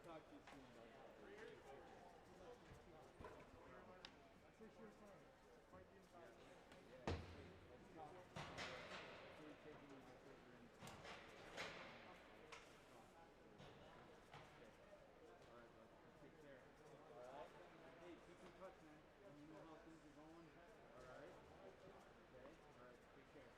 talk to you soon, bud. For sure, fine. Might be in 5 minutes. Yeah, let's talk. We're taking you further into all right, bud. Take care. All right. Hey, keep in touch, man. Let me know how things are going. All right. Okay. All right. Take care.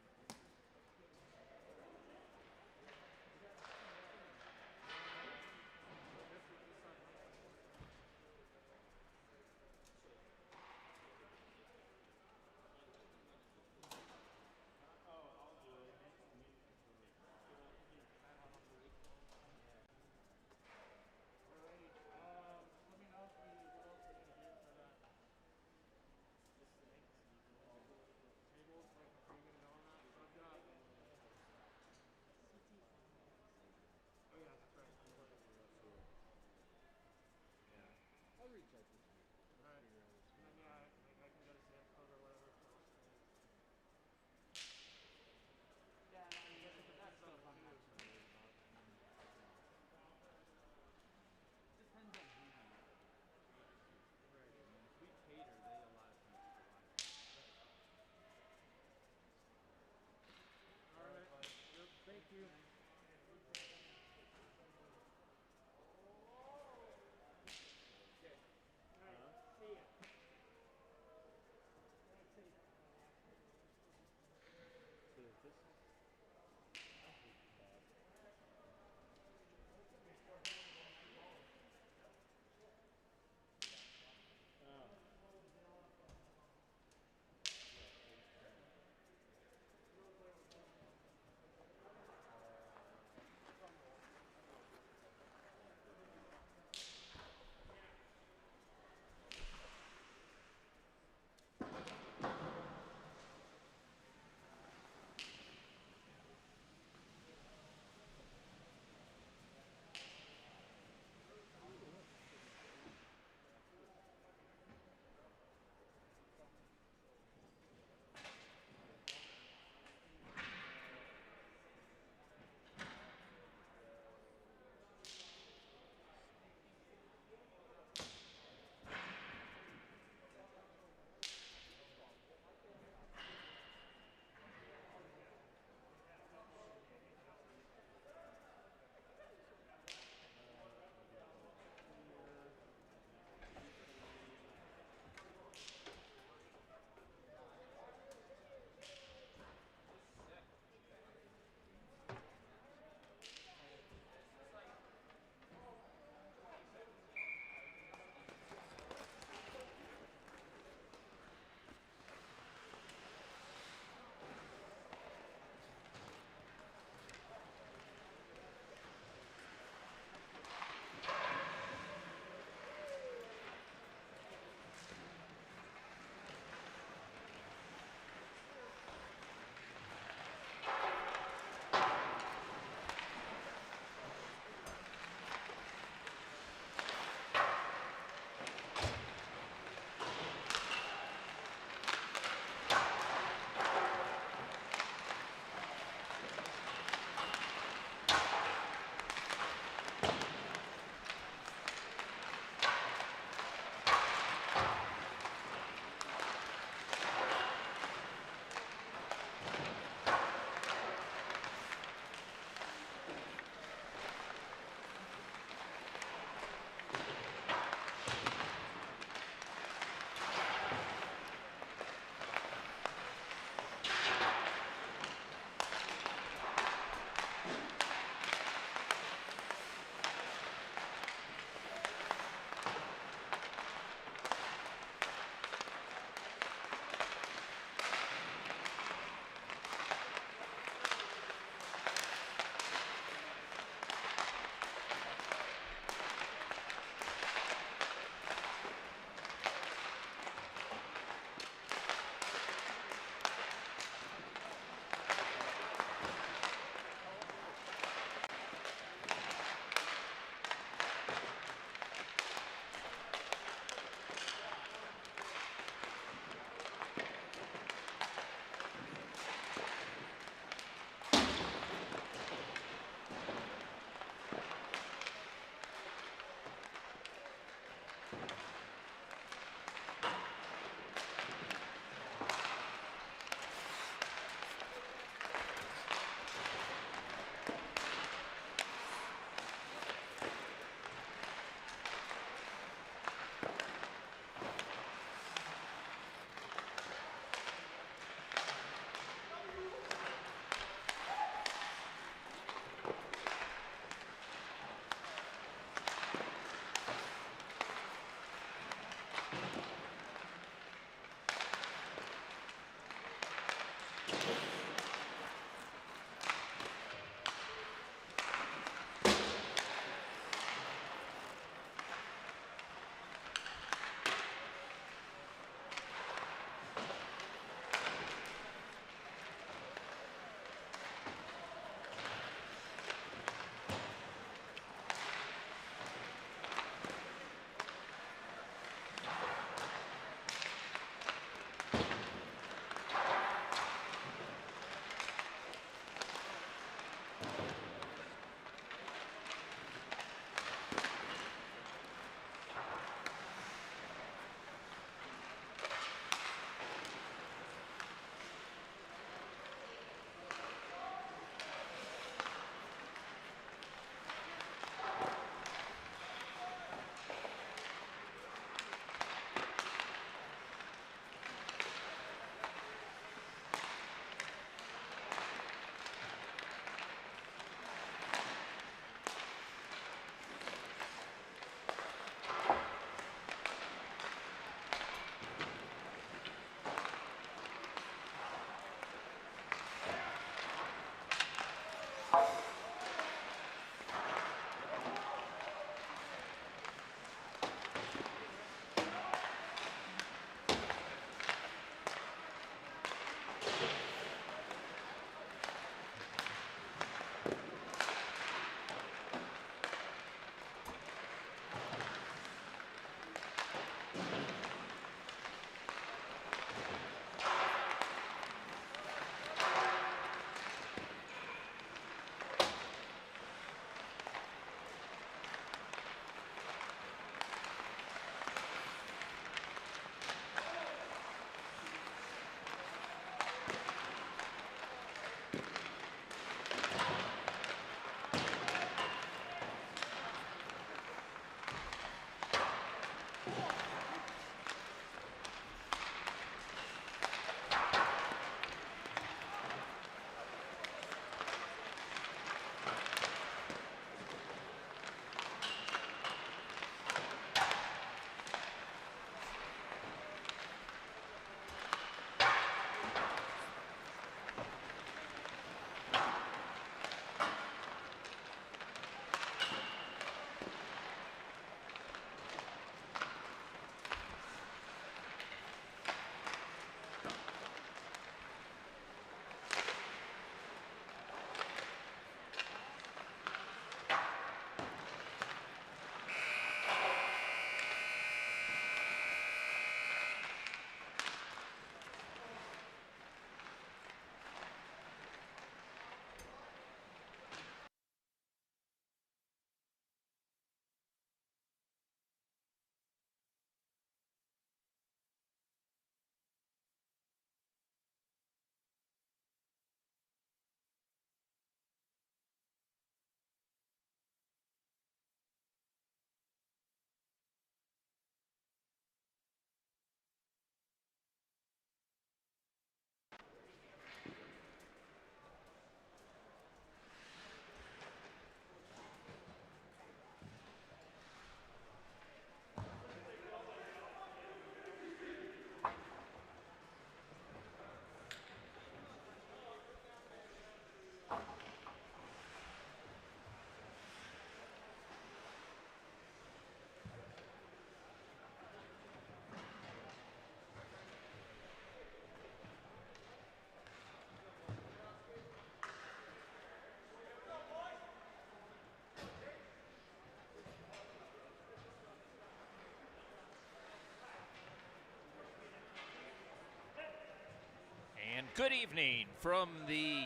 Good evening from the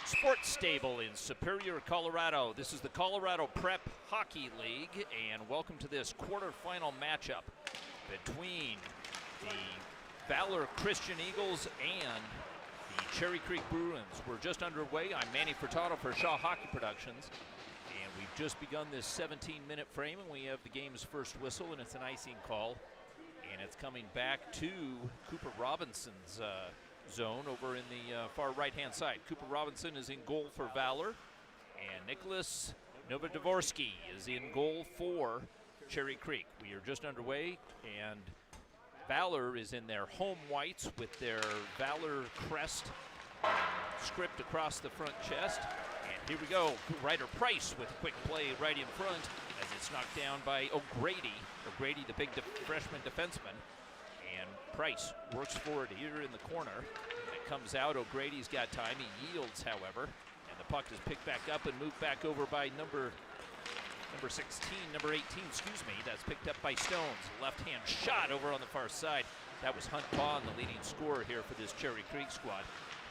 Sports Stable in Superior, Colorado. This is the Colorado Prep Hockey League, and welcome to this quarterfinal matchup between the Valor Christian Eagles and the Cherry Creek Bruins. We're just underway. I'm Manny Furtado for Shaw Hockey Productions, and we've just begun this 17-minute frame, and we have the game's first whistle, and it's an icing call, and it's coming back to Cooper Robinson's zone over in the far right-hand side. Cooper Robinson is in goal for Valor, and Nicholas Novodvorsky is in goal for Cherry Creek. We are just underway, and Valor is in their home whites with their Valor crest script across the front chest. And here we go, Ryder Price with a quick play right in front as it's knocked down by O'Grady. O'Grady, the big freshman defenseman. And Price works forward here in the corner. It comes out. O'Grady's got time. He yields, however. And the puck is picked back up and moved back over by number 18, excuse me. That's picked up by Stones. Left-hand shot over on the far side. That was Hunt Bond, the leading scorer here for this Cherry Creek squad.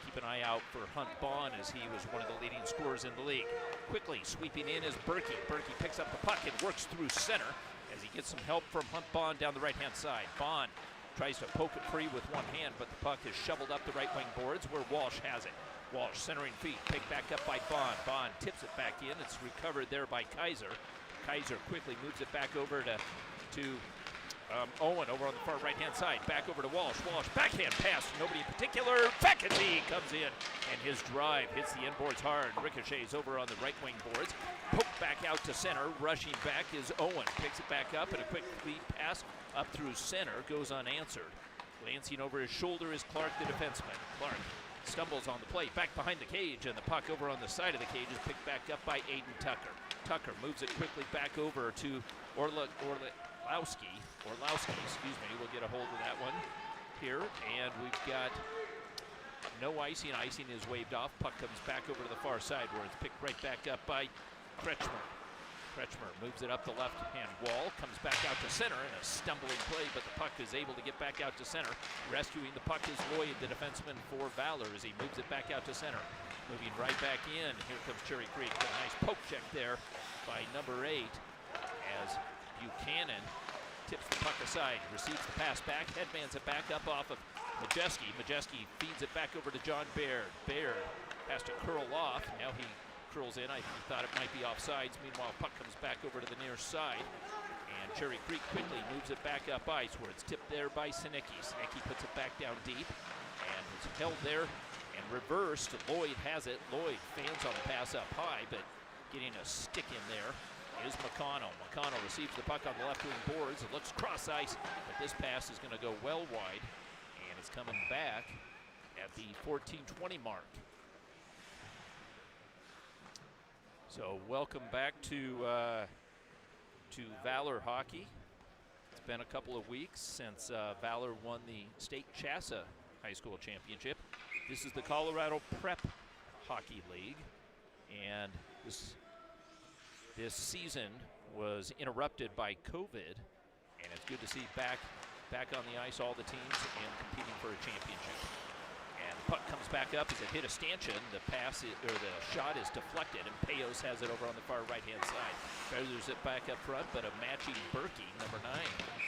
Keep an eye out for Hunt Bond as he was one of the leading scorers in the league. Quickly sweeping in is Berkey. Berkey picks up the puck and works through center as he gets some help from Hunt Bond down the right-hand side. Bond tries to poke it free with one hand, but the puck is shoveled up the right wing boards where Walsh has it. Walsh centering feet, picked back up by Bond. Bond tips it back in. It's recovered there by Kaiser. Kaiser quickly moves it back over to Owen over on the far right-hand side. Back over to Walsh. Walsh, backhand pass. Nobody in particular. McAtee comes in, and his drive hits the inboards hard. Ricochets over on the right wing boards. Poked back out to center. Rushing back is Owen. Picks it back up, and a quick lead pass up through center goes unanswered. Glancing over his shoulder is Clark, the defenseman. Clark stumbles on the play, back behind the cage, and the puck over on the side of the cage is picked back up by Aiden Tucker. Tucker moves it quickly back over to Orlowski, excuse me. We'll get a hold of that one here, and we've got no icing. Icing is waved off. Puck comes back over to the far side where it's picked right back up by Kretschmer. Kretschmer moves it up the left-hand wall, comes back out to center in a stumbling play, but the puck is able to get back out to center. Rescuing the puck is Lloyd, the defenseman for Valor, as he moves it back out to center. Moving right back in, here comes Cherry Creek. A nice poke check there by number 8 as Buchanan tips the puck aside, receives the pass back, headmans it back up off of Majeski. Majeski feeds it back over to John Baird. Baird has to curl off. Now he curls in. I thought it might be offsides. Meanwhile, puck comes back over to the near side. And Cherry Creek quickly moves it back up ice where it's tipped there by Sinicki. Sinicki puts it back down deep and it's held there and reversed. Lloyd has it. Lloyd fans on the pass up high, but getting a stick in there is McConnell. McConnell receives the puck on the left wing boards. It looks cross ice, but this pass is going to go well wide, and it's coming back at the 14-20 mark. So welcome back to Valor hockey. It's been a couple of weeks since Valor won the state Chassa high school championship. This is the Colorado Prep Hockey League, and this season was interrupted by COVID, and it's good to see back on the ice all the teams and competing for a championship. And the puck comes back up as it hit a stanchion. The shot is deflected, and Payos has it over on the far right-hand side. Feathers it back up front, but a matching Berkey, number 9,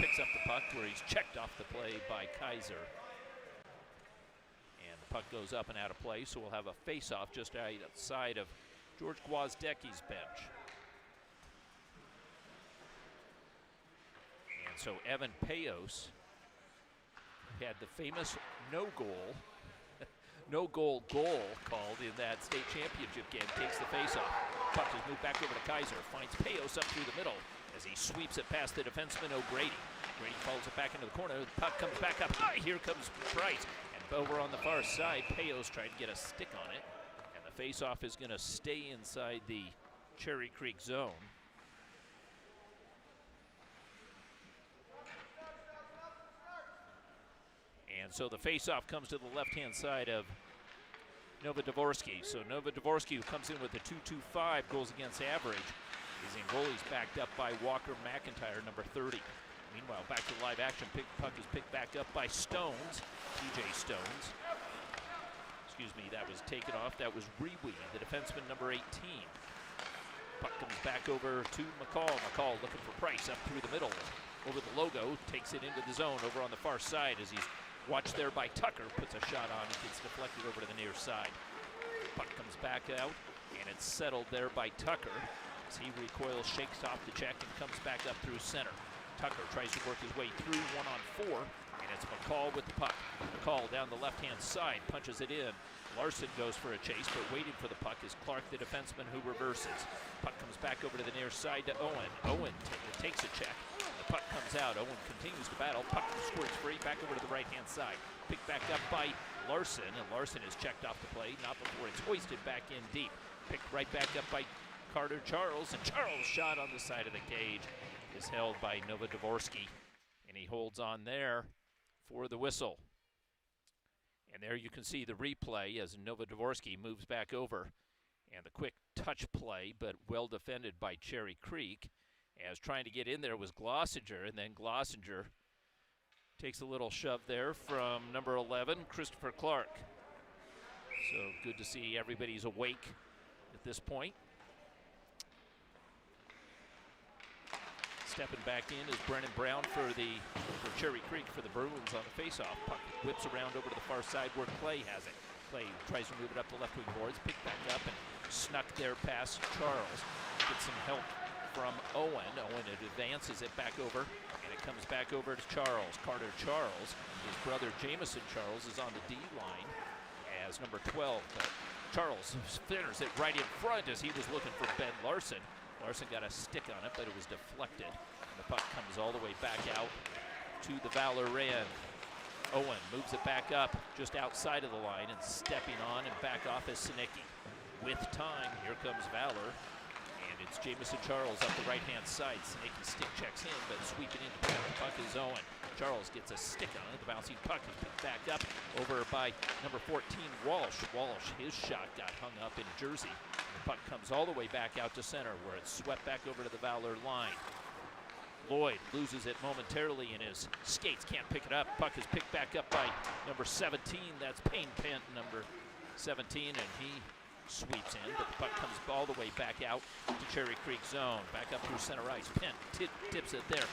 picks up the puck where he's checked off the play by Kaiser. And the puck goes up and out of play, so we'll have a face-off just outside of George Gwozdecki's bench. And so Evan Payos had the famous no goal called in that state championship game. Takes the face-off. Puck is moved back over to Kaiser. Finds Payos up through the middle as he sweeps it past the defenseman O'Grady. Grady follows it back into the corner. The puck comes back up. Here comes Price. And over on the far side, Payos tried to get a stick on it. And the face-off is going to stay inside the Cherry Creek zone. And so the face-off comes to the left-hand side of Novodvorsky. So Novodvorsky, who comes in with a .225 goals against average, is in goal. He's backed up by Walker McIntyre, number 30. Meanwhile, back to live action. Puck is picked back up by Stones, TJ Stones. Excuse me, that was taken off. That was Rewe, the defenseman, number 18. Puck comes back over to McCall. McCall looking for Price up through the middle. Over the logo, takes it into the zone over on the far side as he's watched there by Tucker. Puts a shot on and gets deflected over to the near side. Puck comes back out, and it's settled there by Tucker as he recoils, shakes off the check, and comes back up through center. Tucker tries to work his way through 1-on-4, and it's McCall with the puck. McCall down the left-hand side, punches it in. Larson goes for a chase, but waiting for the puck is Clark, the defenseman, who reverses. Puck comes back over to the near side to Owen. Owen takes a check. The puck comes out. Owen continues to battle. Puck squirts free back over to the right-hand side. Picked back up by Larson, and Larson is checked off the play, not before it's hoisted back in deep. Picked right back up by Carter Charles, and Charles' shot on the side of the cage is held by Novodvorsky, and he holds on there for the whistle. And there you can see the replay as Novodvorsky moves back over, and the quick touch play, but well defended by Cherry Creek, as trying to get in there was Glossinger, and then Glossinger takes a little shove there from number 11, Christopher Clark. So good to see everybody's awake at this point. Stepping back in is Brennan Brown for Cherry Creek for the Bruins on the faceoff. Puck whips around over to the far side where Clay has it. Clay tries to move it up the left wing boards, picked back up and snuck there past Charles. Gets some help from Owen. Owen advances it back over, and it comes back over to Charles. Carter Charles, his brother Jamison Charles, is on the D line as number 12. But Charles centers it right in front as he was looking for Ben Larson. Larson got a stick on it, but it was deflected. And the puck comes all the way back out to the Valor end. Owen moves it back up just outside of the line and stepping on and back off as Sinicki. With time, here comes Valor. And it's Jamison Charles up the right-hand side. Sinicki stick checks in, but sweeping in the puck is Owen. Charles gets a stick on it. The bouncing puck is picked back up over by number 14, Walsh. Walsh, his shot got hung up in Jersey. The puck comes all the way back out to center where it's swept back over to the Valor line. Lloyd loses it momentarily in his skates, can't pick it up. Puck is picked back up by number 17. That's Payne Pent, number 17, and he sweeps in, but the puck comes all the way back out to Cherry Creek zone. Back up through center ice. Pent tips it there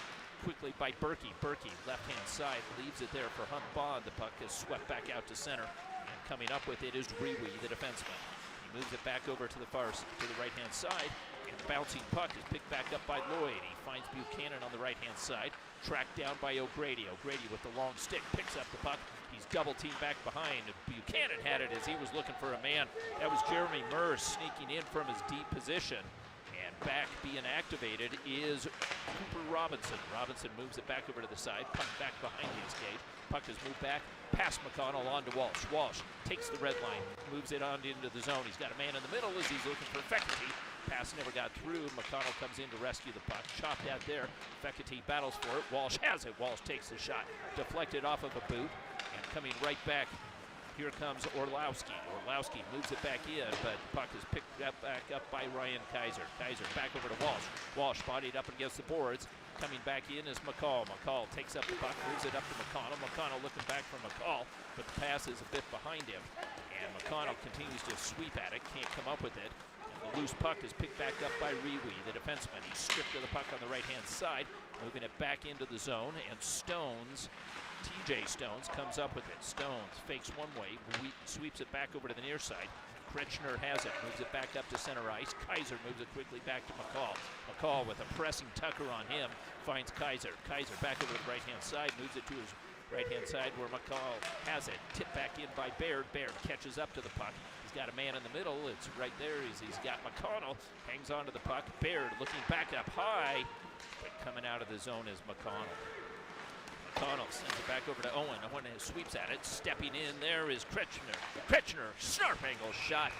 quickly by Berkey. Berkey, left-hand side, leaves it there for Hunt Bond. The puck is swept back out to center, and coming up with it is Rewe, the defenseman. He moves it back over to the right-hand side, and the bouncing puck is picked back up by Lloyd. He finds Buchanan on the right-hand side, tracked down by O'Grady. O'Grady with the long stick picks up the puck. He's double-teamed back behind. Buchanan had it as he was looking for a man. That was Jeremy Murs sneaking in from his deep position. And back being activated is Cooper Robinson. Robinson moves it back over to the side, puck back behind his gate. Puck is moved back past McConnell on to Walsh. Walsh takes the red line, moves it on into the zone. He's got a man in the middle as he's looking for Feckerty. Pass never got through. McConnell comes in to rescue the puck. Chopped out there. Feckerty battles for it. Walsh has it. Walsh takes the shot. Deflected off of a boot. And coming right back, here comes Orlowski. Orlowski moves it back in, but the puck is picked up back up by Ryan Kaiser. Kaiser back over to Walsh. Walsh bodied up against the boards. Coming back in is McCall. McCall takes up the puck, moves it up to McConnell. McConnell looking back for McCall, but the pass is a bit behind him. And McConnell continues to sweep at it, can't come up with it. And the loose puck is picked back up by Rewe, the defenseman. He's stripped of the puck on the right-hand side, moving it back into the zone, and TJ Stones comes up with it. Stones fakes one way, sweeps it back over to the near side. Kretschner has it, moves it back up to center ice. Kaiser moves it quickly back to McCall. McCall with a pressing Tucker on him, finds Kaiser. Kaiser back over to the right-hand side, moves it to his right-hand side where McCall has it. Tipped back in by Baird. Baird catches up to the puck. He's got a man in the middle. It's right there. He's got McConnell, hangs onto the puck. Baird looking back up high, but coming out of the zone is McConnell. McConnell sends it back over to Owen. Owen sweeps at it. Stepping in there is Kretschner. Kretschner, sharp angle shot.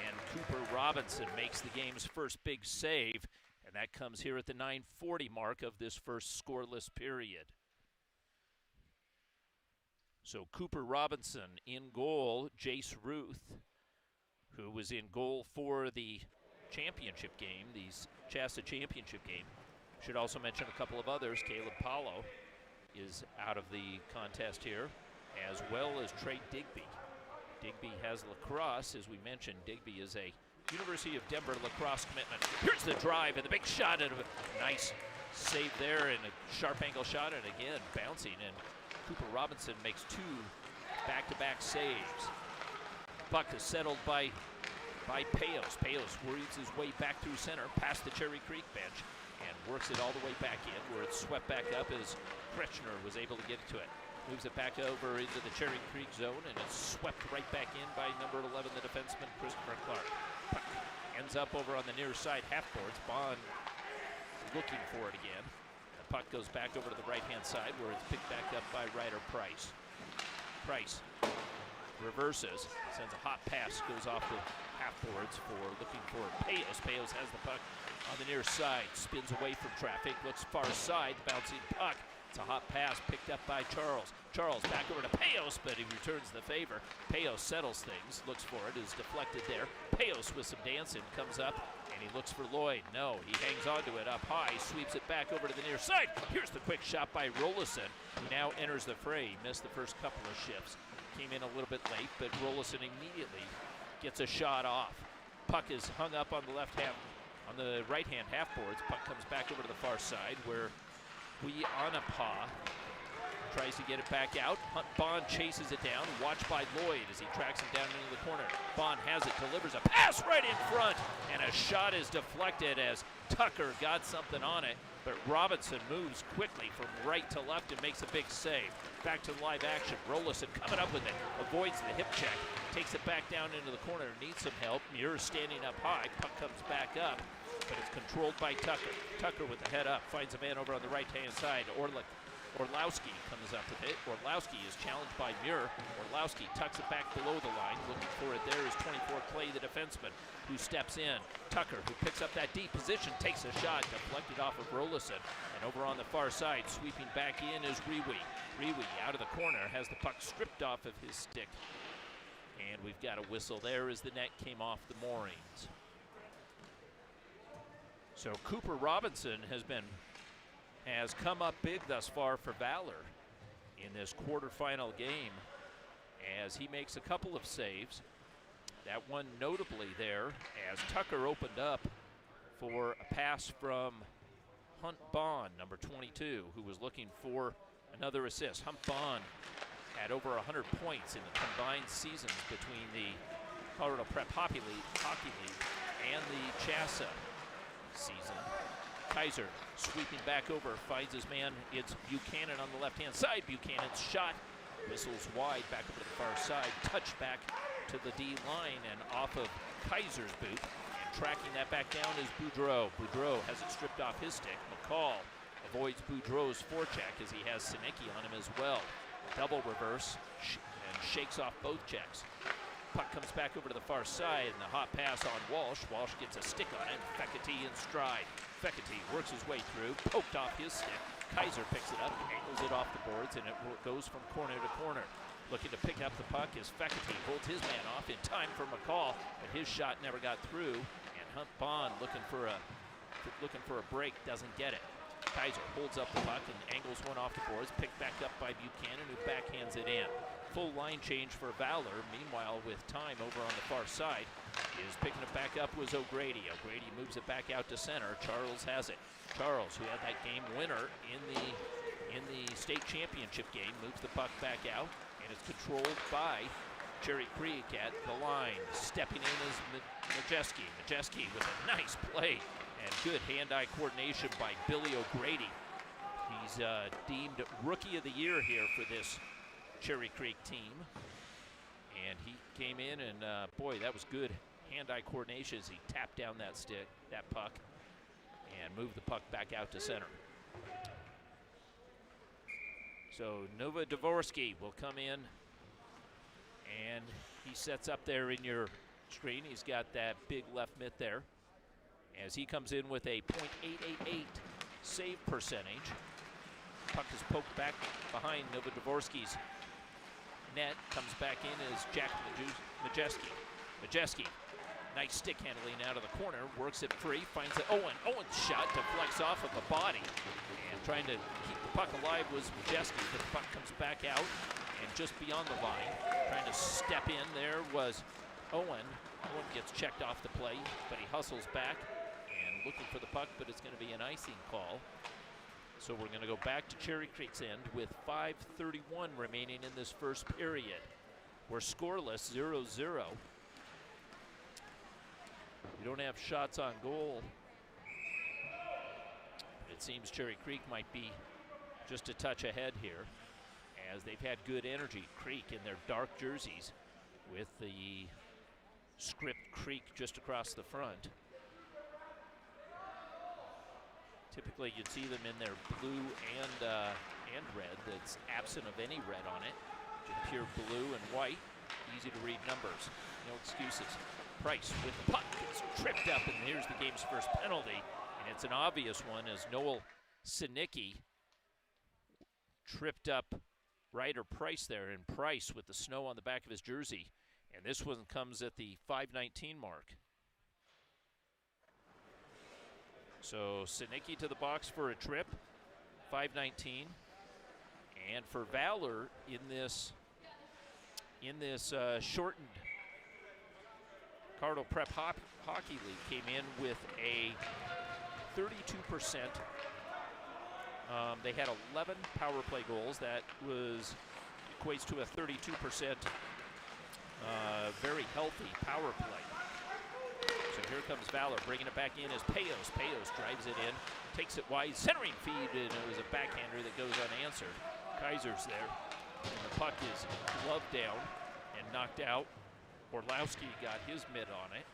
And Cooper Robinson makes the game's first big save. And that comes here at the 9:40 mark of this first scoreless period. So Cooper Robinson in goal. Jace Ruth, who was in goal for the championship game, the Shasta championship game. Should also mention a couple of others. Caleb Paulo is out of the contest here, as well as Trey Digby. Digby has lacrosse. As we mentioned, Digby is a University of Denver lacrosse commitment. Here's the drive and the big shot and a nice save there and a sharp angle shot, and again bouncing, and Cooper Robinson makes 2 back-to-back saves. Puck is settled by Payos. Payos weaves his way back through center past the Cherry Creek bench and works it all the way back in, where it's swept back up as Kretschner was able to get to it. Moves it back over into the Cherry Creek zone, and it's swept right back in by number 11, the defenseman, Christopher Clark. Puck ends up over on the near side half boards. Bond looking for it again. The puck goes back over to the right-hand side, where it's picked back up by Ryder Price. Price reverses, sends a hot pass, goes off the half boards for looking for Payos. Payos has the puck on the near side, spins away from traffic, looks far side, bouncing puck. It's a hot pass picked up by Charles. Charles back over to Payos, but he returns the favor. Payos settles things, looks for it, is deflected there. Payos with some dancing comes up, and he looks for Lloyd. No, he hangs onto it up high, sweeps it back over to the near side. Here's the quick shot by Rollison, who now enters the fray. He missed the first couple of shifts. Came in a little bit late, but Rollison immediately gets a shot off. Puck is hung up on the left hand, on the right-hand half boards. Puck comes back over to the far side, where Huianapa tries to get it back out. Bond chases it down, watched by Lloyd as he tracks him down into the corner. Bond has it, delivers a pass right in front, and a shot is deflected as Tucker got something on it, but Robinson moves quickly from right to left and makes a big save. Back to live action. Rollison coming up with it, avoids the hip check, takes it back down into the corner, needs some help. Muir standing up high, puck comes back up, but it's controlled by Tucker. Tucker with the head up, finds a man over on the right-hand side. Orlowski comes up with it. Orlowski is challenged by Muir. Orlowski tucks it back below the line. Looking for it there is 24 Clay, the defenseman, who steps in. Tucker, who picks up that deep position, takes a shot, deflected off of Rollison. And over on the far side, sweeping back in is Rewe. Rewe out of the corner, has the puck stripped off of his stick. And we've got a whistle there as the net came off the moorings. So Cooper Robinson has come up big thus far for Valor in this quarterfinal game, as he makes a couple of saves. That one notably there as Tucker opened up for a pass from Hunt Bond, number 22, who was looking for another assist. Hunt Bond had over 100 points in the combined seasons between the Colorado Prep Hockey League and the Chassa season. Kaiser sweeping back over, finds his man. It's Buchanan on the left-hand side. Buchanan's shot whistles wide back over to the far side. Touch back to the D line and off of Kaiser's boot. And tracking that back down is Boudreau. Boudreau has it stripped off his stick. McCall avoids Boudreau's forecheck as he has Sinecki on him as well. Double reverse and shakes off both checks. Puck comes back over to the far side, and the hot pass on Walsh. Walsh gets a stick on it. Fekete in stride. Fekete works his way through, poked off his stick. Kaiser picks it up, angles it off the boards, and it goes from corner to corner. Looking to pick up the puck is Fekete, holds his man off in time for McCall, but his shot never got through. And Hunt Bond looking for a break, doesn't get it. Kaiser holds up the puck and angles one off the boards, picked back up by Buchanan, who backhands it in. Full line change for Valor. Meanwhile, with time over on the far side, is picking it back up was O'Grady. O'Grady moves it back out to center. Charles has it. Charles, who had that game winner in the state championship game, moves the puck back out, and it's controlled by Cherry Creek at the line. Stepping in is Majeski. Majeski with a nice play and good hand-eye coordination by Billy O'Grady. He's deemed Rookie of the Year here for this Cherry Creek team, and he came in and boy, that was good hand-eye coordination as he tapped down that puck and moved the puck back out to center. So Nova Dvorsky will come in, and he sets up there in your screen. He's got that big left mitt there as he comes in with a .888 save percentage. Puck is poked back behind Nova Dvorsky's net. Comes back in as Jack Majeski. Majeski, nice stick handling out of the corner, works it free, finds it. Owen's shot deflects off of the body, and trying to keep the puck alive was Majeski, but the puck comes back out And just beyond the line, trying to step in there was Owen. Owen gets checked off the play, but he hustles back and looking for the puck, but it's going to be an icing call. So we're going to go back to Cherry Creek's end with 5:31 remaining in this first period. We're scoreless, 0-0. We don't have shots on goal. It seems Cherry Creek might be just a touch ahead here, as they've had good energy. Creek in their dark jerseys with the script Creek just across the front. Typically you'd see them in their blue and red that's absent of any red on it. Just pure blue and white. Easy to read numbers. No excuses. Price with the puck gets tripped up, and here's the game's first penalty. And it's an obvious one, as Noel Sinicki tripped up Ryder Price there, and Price with the snow on the back of his jersey. And this one comes at the 5:19 mark. So Sinicki to the box for a trip, 5:19. And for Valor in this shortened Cardinal Prep Hockey League, came in with a 32%. They had 11 power play goals. That equates to a 32% very healthy power play. So here comes Valor, bringing it back in as Payos. Payos drives it in, takes it wide, centering feed, and it was a backhander that goes unanswered. Kaiser's there, and the puck is gloved down and knocked out. Orlowski got his mitt on it.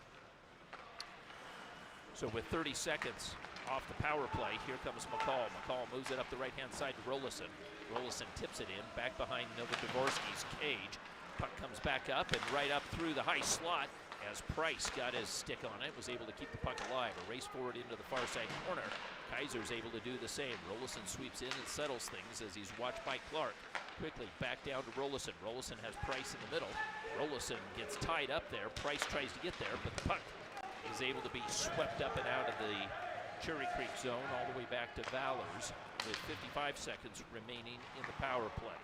So with 30 seconds off the power play, here comes McCall. McCall moves it up the right-hand side to Rolison. Rolison tips it in, back behind Nova Dvorsky's cage. Puck comes back up and right up through the high slot as Price got his stick on it, was able to keep the puck alive. A race forward into the far side corner. Kaiser's able to do the same. Rolison sweeps in and settles things as he's watched by Clark. Quickly back down to Rolison. Rolison has Price in the middle. Rolison gets tied up there. Price tries to get there, but the puck is able to be swept up and out of the Cherry Creek zone all the way back to Valor's with 55 seconds remaining in the power play.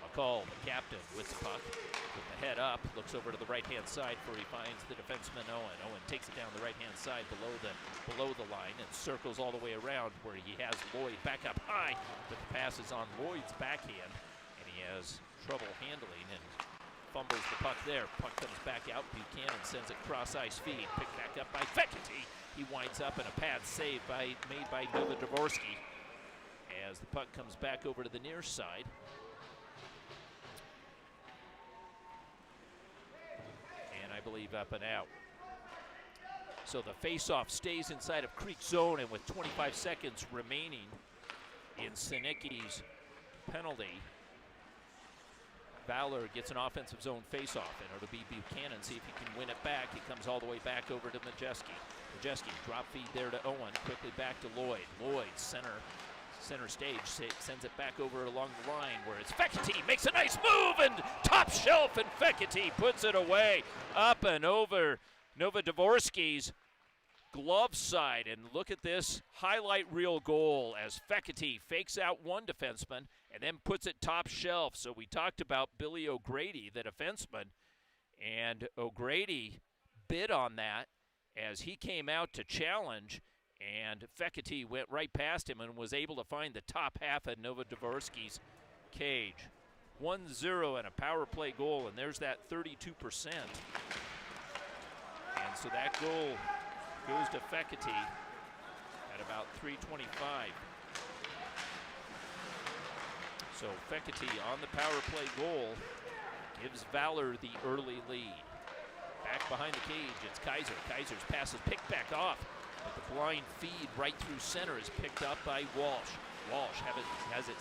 McCall, the captain, with the puck, with the head up, looks over to the right-hand side where he finds the defenseman Owen. Owen takes it down the right-hand side below the line and circles all the way around where he has Lloyd back up high, but the pass is on Lloyd's backhand, and he has trouble handling and fumbles the puck there. Puck comes back out. Buchanan sends it cross-ice feed, picked back up by Fekete. He winds up in a pad save made by Nova Dvorsky as the puck comes back over to the near side. And I believe up and out. So the face-off stays inside of Creek zone, and with 25 seconds remaining in Sinicki's penalty, Valor gets an offensive zone face-off, and it'll be Buchanan. See if he can win it back. He comes all the way back over to Majeski. Majeski, drop feed there to Owen, quickly back to Lloyd. Lloyd, center stage, sends it back over along the line where it's Fekete, makes a nice move, and top shelf, and Fekete puts it away up and over Nova Dvorsky's glove side. And look at this highlight reel goal as Fekete fakes out one defenseman and then puts it top shelf. So we talked about Billy O'Grady, the defenseman, and O'Grady bid on that as he came out to challenge, and Fekete went right past him and was able to find the top half of Nova Dvorsky's cage. 1-0 and a power play goal, and there's that 32%. And so that goal goes to Fekete at about 3:25. So Fekete on the power play goal gives Valor the early lead. Back behind the cage, it's Kaiser. Kaiser's pass is picked back off, but the blind feed right through center is picked up by Walsh. Walsh has it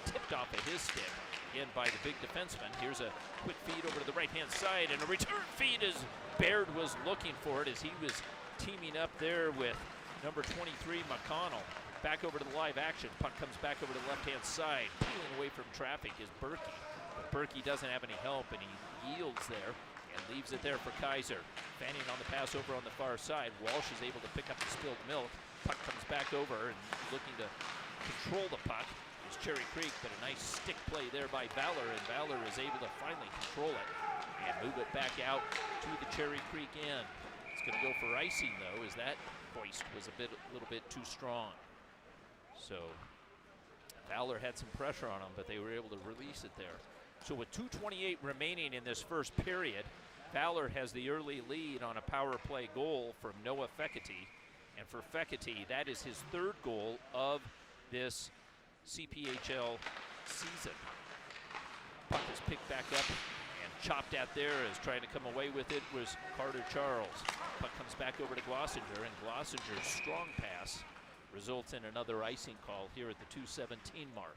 tipped off of his stick, again by the big defenseman. Here's a quick feed over to the right-hand side, and a return feed as Baird was looking for it as he was teaming up there with number 23, McConnell. Back over to the live action. Puck comes back over to the left-hand side. Peeling away from traffic is Berkey. But Berkey doesn't have any help, and he yields there and leaves it there for Kaiser. Fanning on the pass over on the far side. Walsh is able to pick up the spilled milk. Puck comes back over, and looking to control the puck is Cherry Creek, but a nice stick play there by Valor, and Valor is able to finally control it and move it back out to the Cherry Creek end. It's going to go for icing, though, as that hoist was a little bit too strong. So Valor had some pressure on them, but they were able to release it there. So with 2:28 remaining in this first period, Valor has the early lead on a power play goal from Noah Fekete. And for Fekete, that is his third goal of this CPHL season. Puck is picked back up and chopped at there as trying to come away with it was Carter Charles. Puck comes back over to Glossinger, and Glossinger's strong pass results in another icing call here at the 2:17 mark.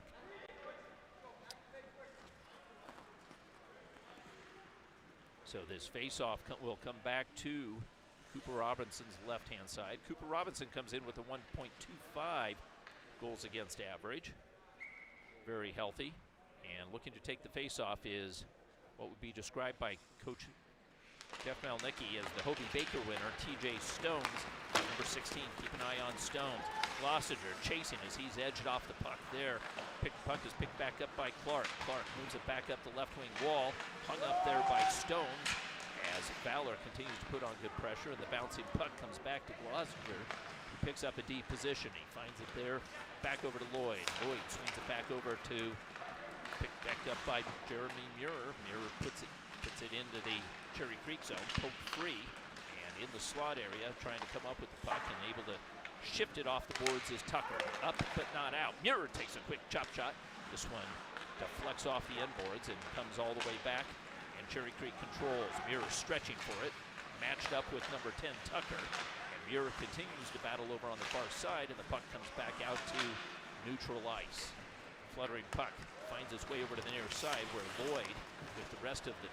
So this face-off will come back to Cooper Robinson's left-hand side. Cooper Robinson comes in with a 1.25 goals against average. Very healthy. And looking to take the face-off is what would be described by Coach Jeff Malnicki as the Hobie Baker winner, TJ Stones, number 16. Keep an eye on Stones. Glossinger chasing as he's edged off the puck there. Puck is picked back up by Clark. Clark moves it back up the left wing wall. Hung up there by Stones as Valor continues to put on good pressure, and the bouncing puck comes back to Glossinger, who picks up a deep position. He finds it there, back over to Lloyd. Lloyd swings it back over to, picked back up by Jeremy Muir. Muir puts it into the Cherry Creek zone, poked free, and in the slot area, trying to come up with the puck and able to shift it off the boards is Tucker. Up but not out. Muir takes a quick chop shot. This one deflects off the end boards and comes all the way back. And Cherry Creek controls. Muir stretching for it. Matched up with number 10, Tucker. And Muir continues to battle over on the far side, and the puck comes back out to neutral ice. Fluttering puck finds its way over to the near side where Lloyd, with the rest of the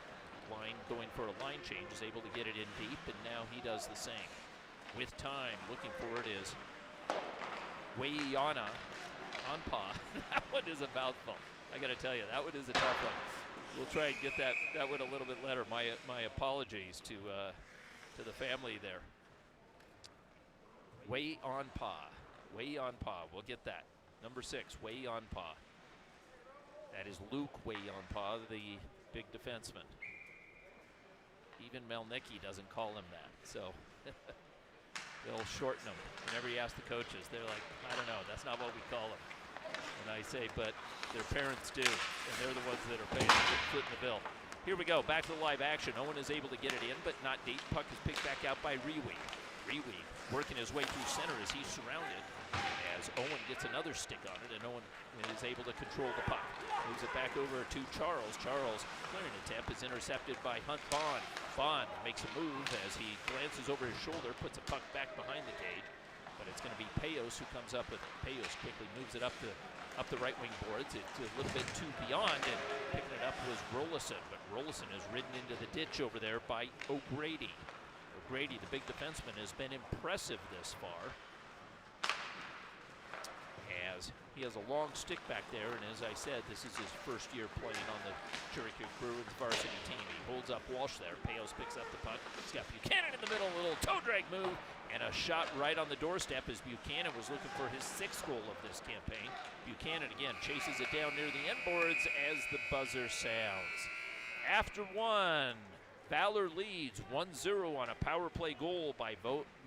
line going for a line change, is able to get it in deep, and now he does the same. With time, looking for it is Wayana Onpa. That one is a mouthful. I got to tell you, that one is a tough one. We'll try and get that one a little bit later. My apologies to the family there. Wayonpa. We'll get that. Number 6, Wayonpa. That is Luke Wayonpa, the big defenseman. Even Melnicki doesn't call him that, so they'll shorten him. Whenever you ask the coaches, they're like, I don't know, that's not what we call him. And I say, but their parents do, and they're the ones that are footing the bill. Here we go, back to the live action. Owen is able to get it in, but not deep. Puck is picked back out by Reweed. Reweed working his way through center as he's surrounded, as Owen gets another stick on it, and Owen is able to control the puck. Moves it back over to Charles. Charles, clearing attempt, is intercepted by Hunt Bond. Bond makes a move as he glances over his shoulder, puts a puck back behind the cage, but it's going to be Payos who comes up with it. Payos quickly moves it up the right wing boards. It's a little bit too beyond, and picking it up was Rollison, but Rollison is ridden into the ditch over there by O'Grady. O'Grady, the big defenseman, has been impressive this far, as he has a long stick back there, and as I said, this is his first year playing on the Cherry Creek Bruins varsity team. He holds up Walsh there. Payos picks up the puck. He's got Buchanan in the middle, a little toe drag move, and a shot right on the doorstep as Buchanan was looking for his 6th goal of this campaign. Buchanan again chases it down near the end boards as the buzzer sounds. After one, Valor leads 1-0 on a power play goal by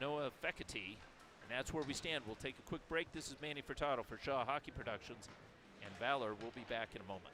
Noah Fekete. And that's where we stand. We'll take a quick break. This is Manny Furtado for Shaw Hockey Productions, and Valor will be back in a moment.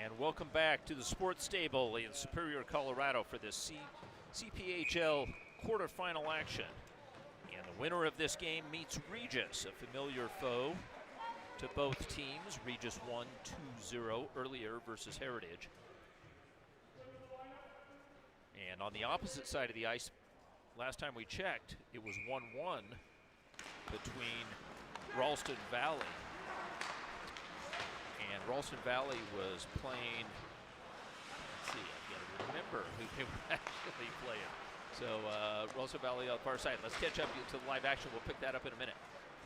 And welcome back to the Sports Stable in Superior, Colorado for this CPHL Quarterfinal action. And the winner of this game meets Regis, a familiar foe to both teams. Regis won 2-0 earlier versus Heritage. And on the opposite side of the ice, last time we checked, it was 1-1 between Ralston Valley. And Ralston Valley was playing, let's see, I've got to remember who they were actually playing. So Ralston Valley on the far side. Let's catch up to the live action. We'll pick that up in a minute.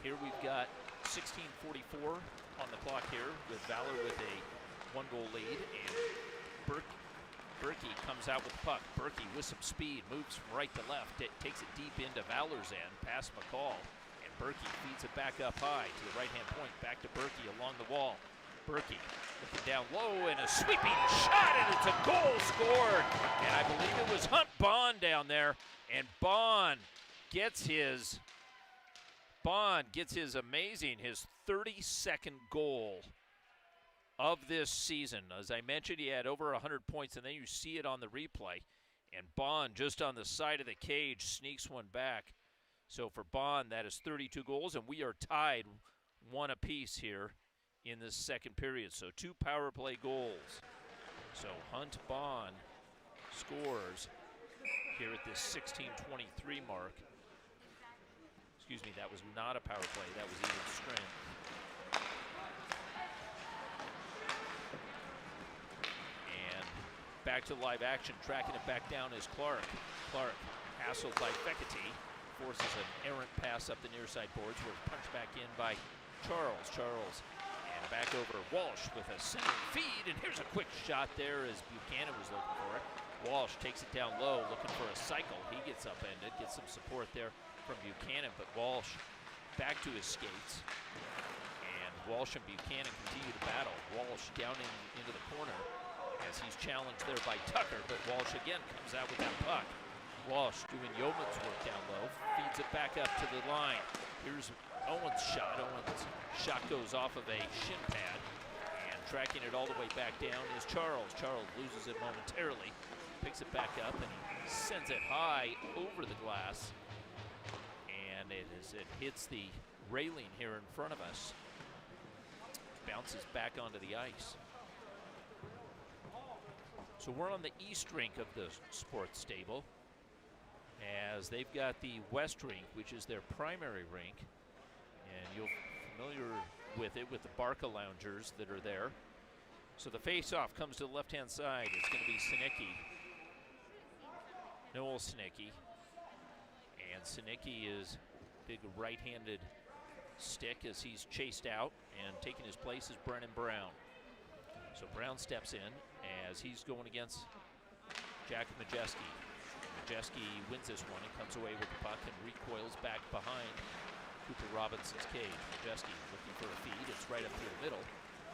Here we've got 16:44 on the clock here with Valor with a 1-goal lead. And Berkey comes out with the puck. Berkey with some speed, moves from right to left. It takes it deep into Valor's end, past McCall. And Berkey feeds it back up high to the right-hand point, back to Berkey along the wall. Berkey looking down low and a sweeping shot, and it's a goal scored. And I believe it was Hunt Bond down there. And Bond gets his amazing, his 32nd goal of this season. As I mentioned, he had over 100 points, and then you see it on the replay. And Bond, just on the side of the cage, sneaks one back. So for Bond, that is 32 goals, and we are tied 1 apiece here in this second period. So 2 power play goals. So Hunt Bond scores here at this 16:23 mark. Excuse me, that was not a power play. That was even strength. And back to live action. Tracking it back down is Clark. Clark hassled by Fekete. Forces an errant pass up the near side boards, where it's punched back in by Charles. Charles and back over Walsh with a center feed. And here's a quick shot there as Buchanan was looking for it. Walsh takes it down low, looking for a cycle. He gets upended, gets some support there from Buchanan, but Walsh back to his skates. And Walsh and Buchanan continue to battle. Walsh down into the corner as he's challenged there by Tucker, but Walsh again comes out with that puck. Walsh doing yeoman's work down low, feeds it back up to the line. Here's Owen's shot. Owen's shot goes off of a shin pad, and tracking it all the way back down is Charles. Charles loses it momentarily, picks it back up, and he sends it high over the glass. And it hits the railing here in front of us. Bounces back onto the ice. So we're on the east rink of the sports stable, as they've got the west rink, which is their primary rink. And you're familiar with it with the Barca loungers that are there. So the face-off comes to the left-hand side. It's going to be Sinicki. Noel Sinicki. And Sinicki is big right-handed stick as he's chased out, and taking his place is Brennan Brown. So Brown steps in as he's going against Jack Majeski. Majeski wins this one and comes away with the puck and recoils back behind Cooper Robinson's cage. Majeski looking for a feed. It's right up through the middle.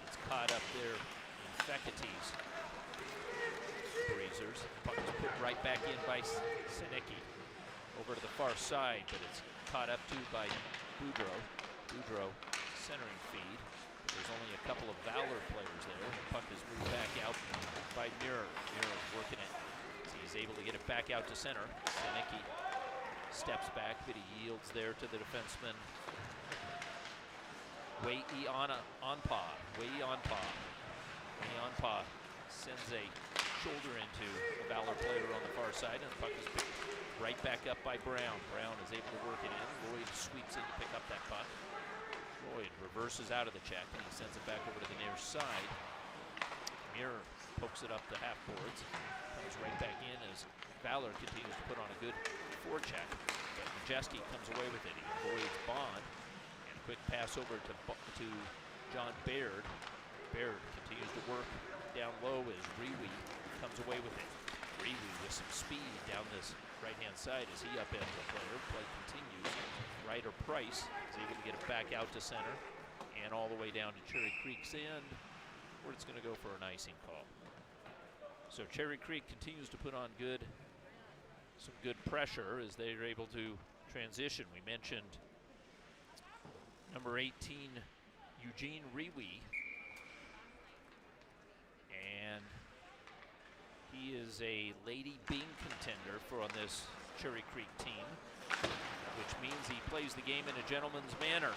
It's caught up there in Fekete's breezers. The puck is put right back in by Sinicki. Over to the far side, but it's caught up to by Boudreau. Boudreau centering feed. There's only a couple of Valor players there. The puck is moved back out by Muir. Muir working it. So he's able to get it back out to center. Sinicki steps back, but he yields there to the defenseman Wei Onpa. Wei Onpa sends a shoulder into a Valor player on the far side, and the puck is picked right back up by Brown. Brown is able to work it in. Lloyd sweeps in to pick up that puck. Lloyd reverses out of the check, and he sends it back over to the near side. Muir pokes it up the half boards. Comes right back in as Valor continues to put on a good forecheck. But Majeski comes away with it. He avoids Bond. And a quick pass over to John Baird. Baird continues to work down low as Rewe comes away with it. Rewe with some speed down this right-hand side as he upends the player. Play continues. Ryder Price is able to get it back out to center and all the way down to Cherry Creek's end, where it's going to go for an icing call. So Cherry Creek continues to put on some good pressure as they're able to transition. We mentioned number 18, Eugene Rewe. He is a Lady Bean contender for on this Cherry Creek team, which means he plays the game in a gentleman's manner,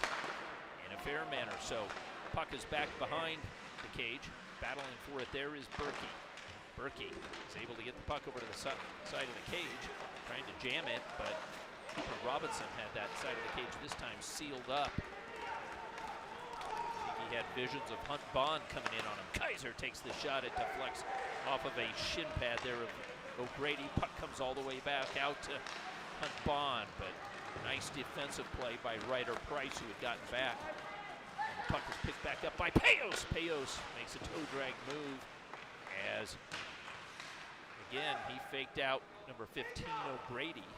in a fair manner. So puck is back behind the cage. Battling for it there is Berkey. Berkey is able to get the puck over to the side of the cage, trying to jam it, but Robinson had that side of the cage this time sealed up. I think he had visions of Hunt Bond coming in on him. Kaiser takes the shot. It deflects off of a shin pad there of O'Grady. Puck comes all the way back out to Hunt Bond, but nice defensive play by Ryder Price, who had gotten back. And the puck is picked back up by Payos. Payos makes a toe drag move as, again, he faked out number 15, O'Grady.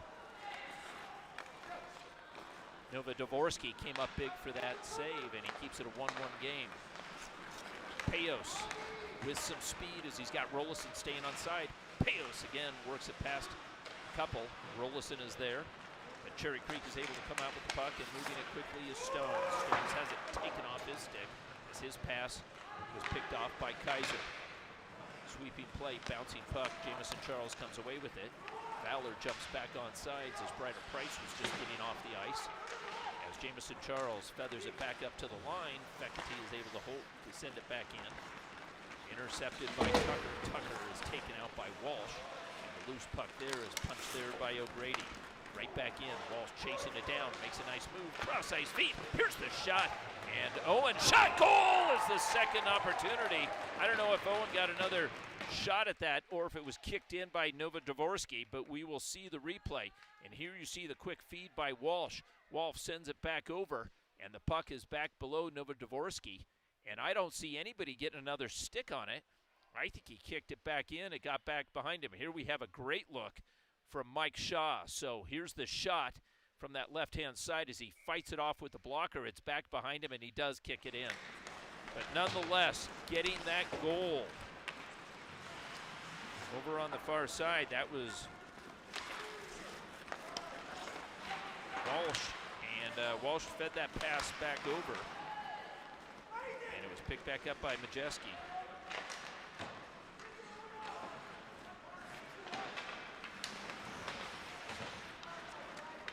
Nova Dvorsky came up big for that save, and he keeps it a 1-1 game. Payos with some speed as he's got Rollison staying on side. Payos again works it past a couple. Rollison is there, but Cherry Creek is able to come out with the puck, and moving it quickly is Stones. Stones has it taken off his stick as his pass was picked off by Kaiser. Sweeping play, bouncing puck. Jamison Charles comes away with it. Valor jumps back on sides as Ryder Price was just getting off the ice. As Jamison Charles feathers it back up to the line, Feckerty is able to send it back in. Intercepted by Tucker. Tucker is taken out by Walsh. And the loose puck there is punched there by O'Grady. Right back in. Walsh chasing it down. Makes a nice move. Cross ice feet. Here's the shot. And Owen shot. Goal is the second opportunity. I don't know if Owen got another shot at that or if it was kicked in by Nova Dvorsky, but we will see the replay. And here you see the quick feed by Walsh. Walsh sends it back over, and the puck is back below Nova Dvorsky. And I don't see anybody getting another stick on it. I think he kicked it back in. It got back behind him. Here we have a great look from Mike Shaw. So here's the shot from that left-hand side as he fights it off with the blocker. It's back behind him, and he does kick it in. But nonetheless, getting that goal over on the far side, that was Walsh. And Walsh fed that pass back over. And it was picked back up by Majeski.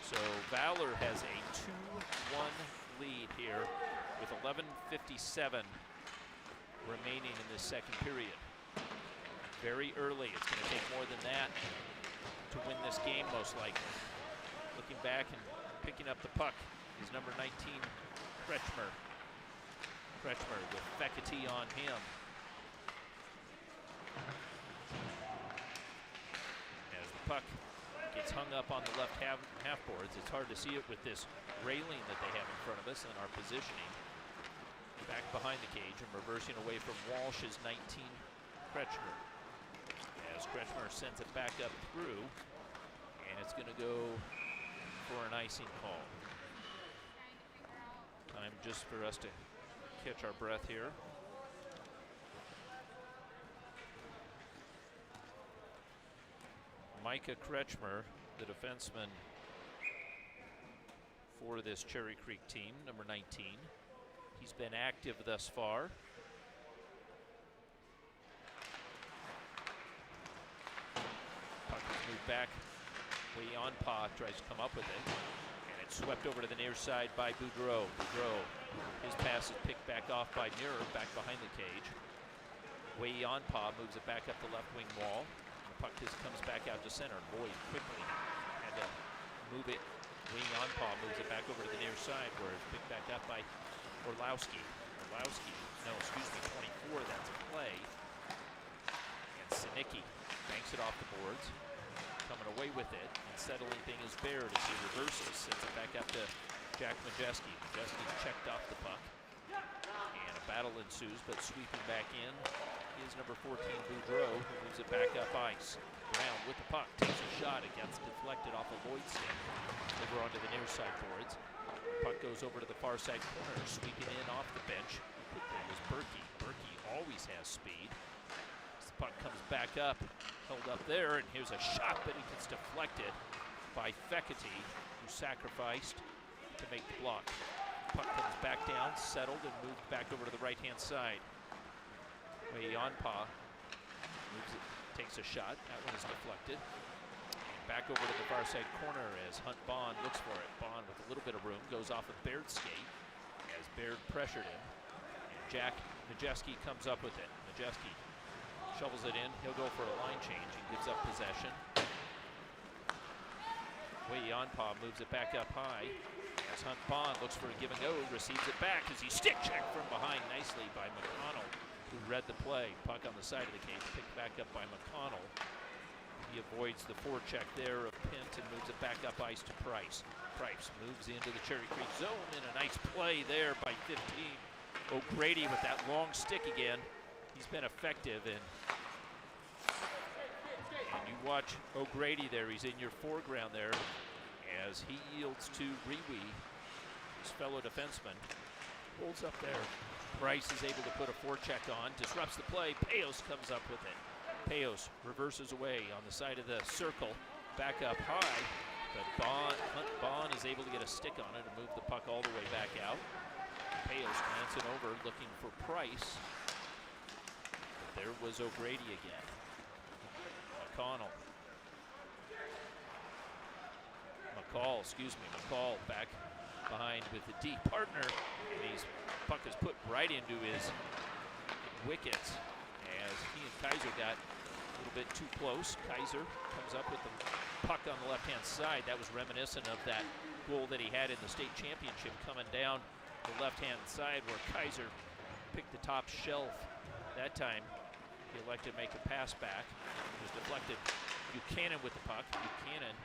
So Valor has a 2-1 lead here with 11:57 remaining in this second period. Very early. It's going to take more than that to win this game, most likely. Looking back and picking up the puck is number 19, Kretschmer. Kretschmer with Feckerty on him. As the puck gets hung up on the left half boards, it's hard to see it with this railing that they have in front of us and our positioning. Back behind the cage and reversing away from Walsh is 19, Kretschmer. As Kretschmer sends it back up through, and it's going to go for an icing call. Time just for us to catch our breath here. Micah Kretschmer, the defenseman for this Cherry Creek team, number 19. He's been active thus far. Puck is moved back. Leonpa tries to come up with it. And it's swept over to the near side by Boudreau. Boudreau, his pass is picked back off by Muir, back behind the cage. Leonpa moves it back up the left wing wall. The puck just comes back out to center. Boyd quickly had to move it. Leonpa moves it back over to the near side where it's picked back up by Orlowski. Orlowski, no, excuse me, 24, that's a play. And Sinicki banks it off the boards, coming away with it, and settling thing is Baird as he reverses, sends it back up to Jack Majeski. Majeski checked off the puck, and a battle ensues, but sweeping back in is number 14, Boudreau, who moves it back up ice. Brown with the puck, takes a shot, it gets deflected off a Lloyd stick, over onto the near side boards. Puck goes over to the far side corner, sweeping in off the bench. Quickly was Berkey. Berkey always has speed. As the puck comes back up, held up there, and here's a shot, but it gets deflected by Feckerty, who sacrificed to make the block. Puck comes back down, settled, and moved back over to the right-hand side. Leonpa moves it takes a shot. That one is deflected. Back over to the far side corner as Hunt Bond looks for it. Bond with a little bit of room goes off of Baird's skate as Baird pressured him. And Jack Majeski comes up with it. Majeski shovels it in. He'll go for a line change. He gives up possession. Wei Yanpa moves it back up high as Hunt Bond looks for a give and go, receives it back as he stick checked from behind nicely by McConnell, who read the play. Puck on the side of the cage, picked back up by McConnell. He avoids the forecheck there of Pint and moves it back up ice to Price. Price moves into the Cherry Creek zone, and a nice play there by 15. O'Grady with that long stick again. He's been effective, and you watch O'Grady there. He's in your foreground there as he yields to Riwi, his fellow defenseman. Holds up there. Price is able to put a forecheck on, disrupts the play. Payos comes up with it. Payos reverses away on the side of the circle, back up high, but Hunt Bond is able to get a stick on it and move the puck all the way back out. Payos glancing over, looking for Price. But there was O'Grady again. McCall back behind with the D partner, and his puck is put right into his wickets as he and Kaiser got a little bit too close. Kaiser comes up with the puck on the left-hand side. That was reminiscent of that goal that he had in the state championship, coming down the left-hand side where Kaiser picked the top shelf. That time he elected to make a pass back. It was deflected. Buchanan with the puck. Buchanan,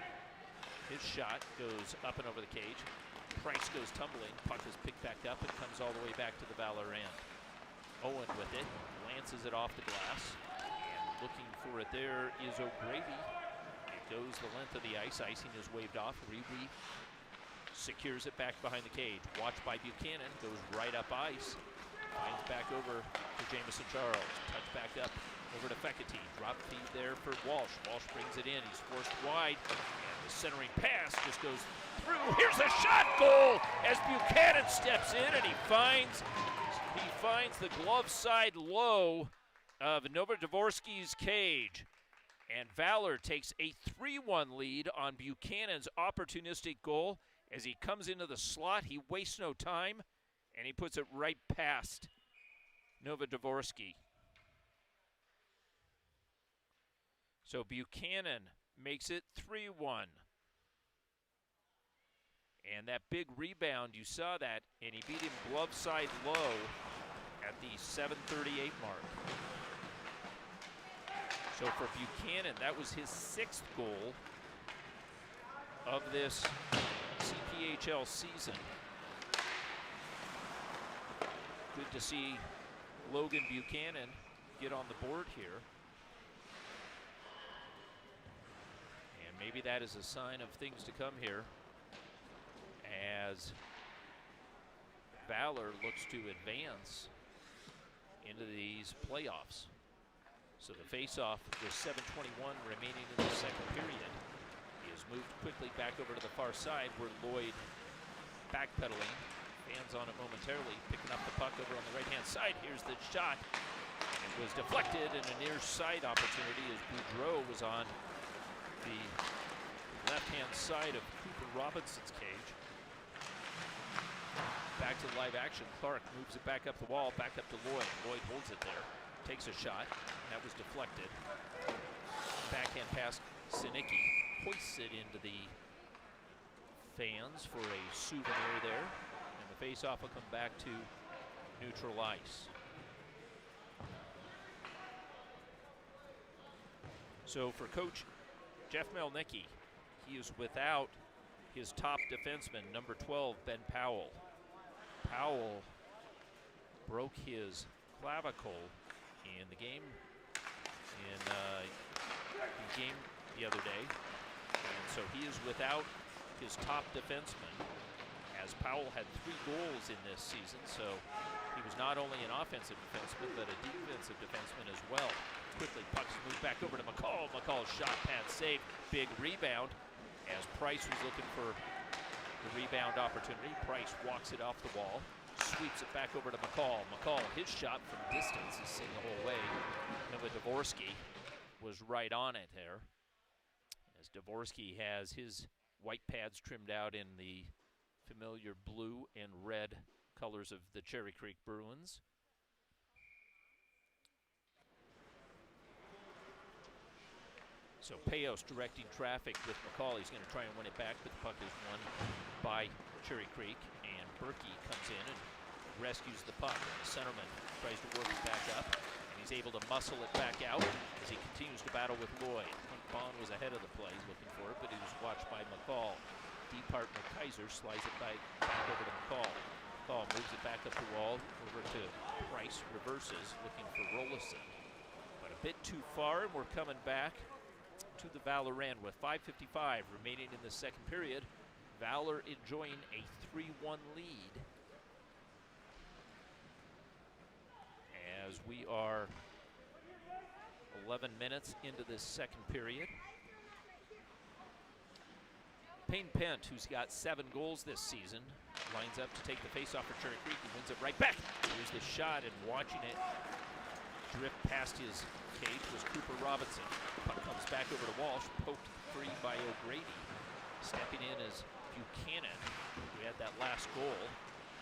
his shot goes up and over the cage. Price goes tumbling. Puck is picked back up and comes all the way back to the Valor end. Owen with it, lances it off the glass. And looking for it there is O'Grady. It goes the length of the ice. Icing is waved off. Riwi secures it back behind the cage. Watched by Buchanan. Goes right up ice. Finds back over to Jamison Charles. Touch back up over to Fekete. Drop feed there for Walsh. Walsh brings it in. He's forced wide. And the centering pass just goes through. Here's a shot goal as Buchanan steps in and he finds the glove side low of Novodvorsky's cage. And Valor takes a 3-1 lead on Buchanan's opportunistic goal. As he comes into the slot, he wastes no time, and he puts it right past Novodvorsky. So Buchanan makes it 3-1. And that big rebound, you saw that, and he beat him glove side low at the 7:38 mark. So for Buchanan, that was his 6th goal of this CPHL season. Good to see Logan Buchanan get on the board here. And maybe that is a sign of things to come here as Valor looks to advance into these playoffs. So the face-off with 7:21 remaining in the second period. He has moved quickly back over to the far side where Lloyd backpedaling. Fans on it momentarily, picking up the puck over on the right-hand side. Here's the shot. It was deflected and a near side opportunity as Boudreau was on the left-hand side of Cooper Robinson's cage. Back to live action. Clark moves it back up the wall, back up to Lloyd. Lloyd holds it there, takes a shot. That was deflected. Backhand pass, Sinicki hoists it into the fans for a souvenir there. And the face-off will come back to neutral ice. So for Coach Jeff Melnicki, he is without his top defenseman, number 12, Ben Powell. Powell broke his clavicle in the game the other day, and so he is without his top defenseman, as Powell had 3 goals in this season, so he was not only an offensive defenseman but a defensive defenseman as well. Quickly pucks moved back over to McCall. McCall's shot pad save, big rebound as Price was looking for the rebound opportunity. Price walks it off the wall, sweeps it back over to McCall. McCall, his shot from distance is seen the whole way. Novodvorsky was right on it there. As Dvorsky has his white pads trimmed out in the familiar blue and red colors of the Cherry Creek Bruins. So Payos directing traffic with McCall. He's going to try and win it back, but the puck is won by Cherry Creek, and Berkey comes in and rescues the puck. The centerman tries to work it back up, and he's able to muscle it back out as he continues to battle with Lloyd. Bond was ahead of the play, looking for it, but he was watched by McCall. Deep part McKaiser slides it back over to McCall. McCall moves it back up the wall, over to Price, reverses, looking for Rollison. But a bit too far, and we're coming back to the Valor end with 5:55 remaining in the second period. Valor enjoying a 3-1 lead. As we are 11 minutes into this second period. Payne Pent, who's got 7 goals this season, lines up to take the face-off for Cherry Creek. He wins it right back. Here's the shot, and watching it drift past his cage was Cooper Robinson. Puck comes back over to Walsh, poked free by O'Grady. Stepping in is Buchanan, who had that last goal.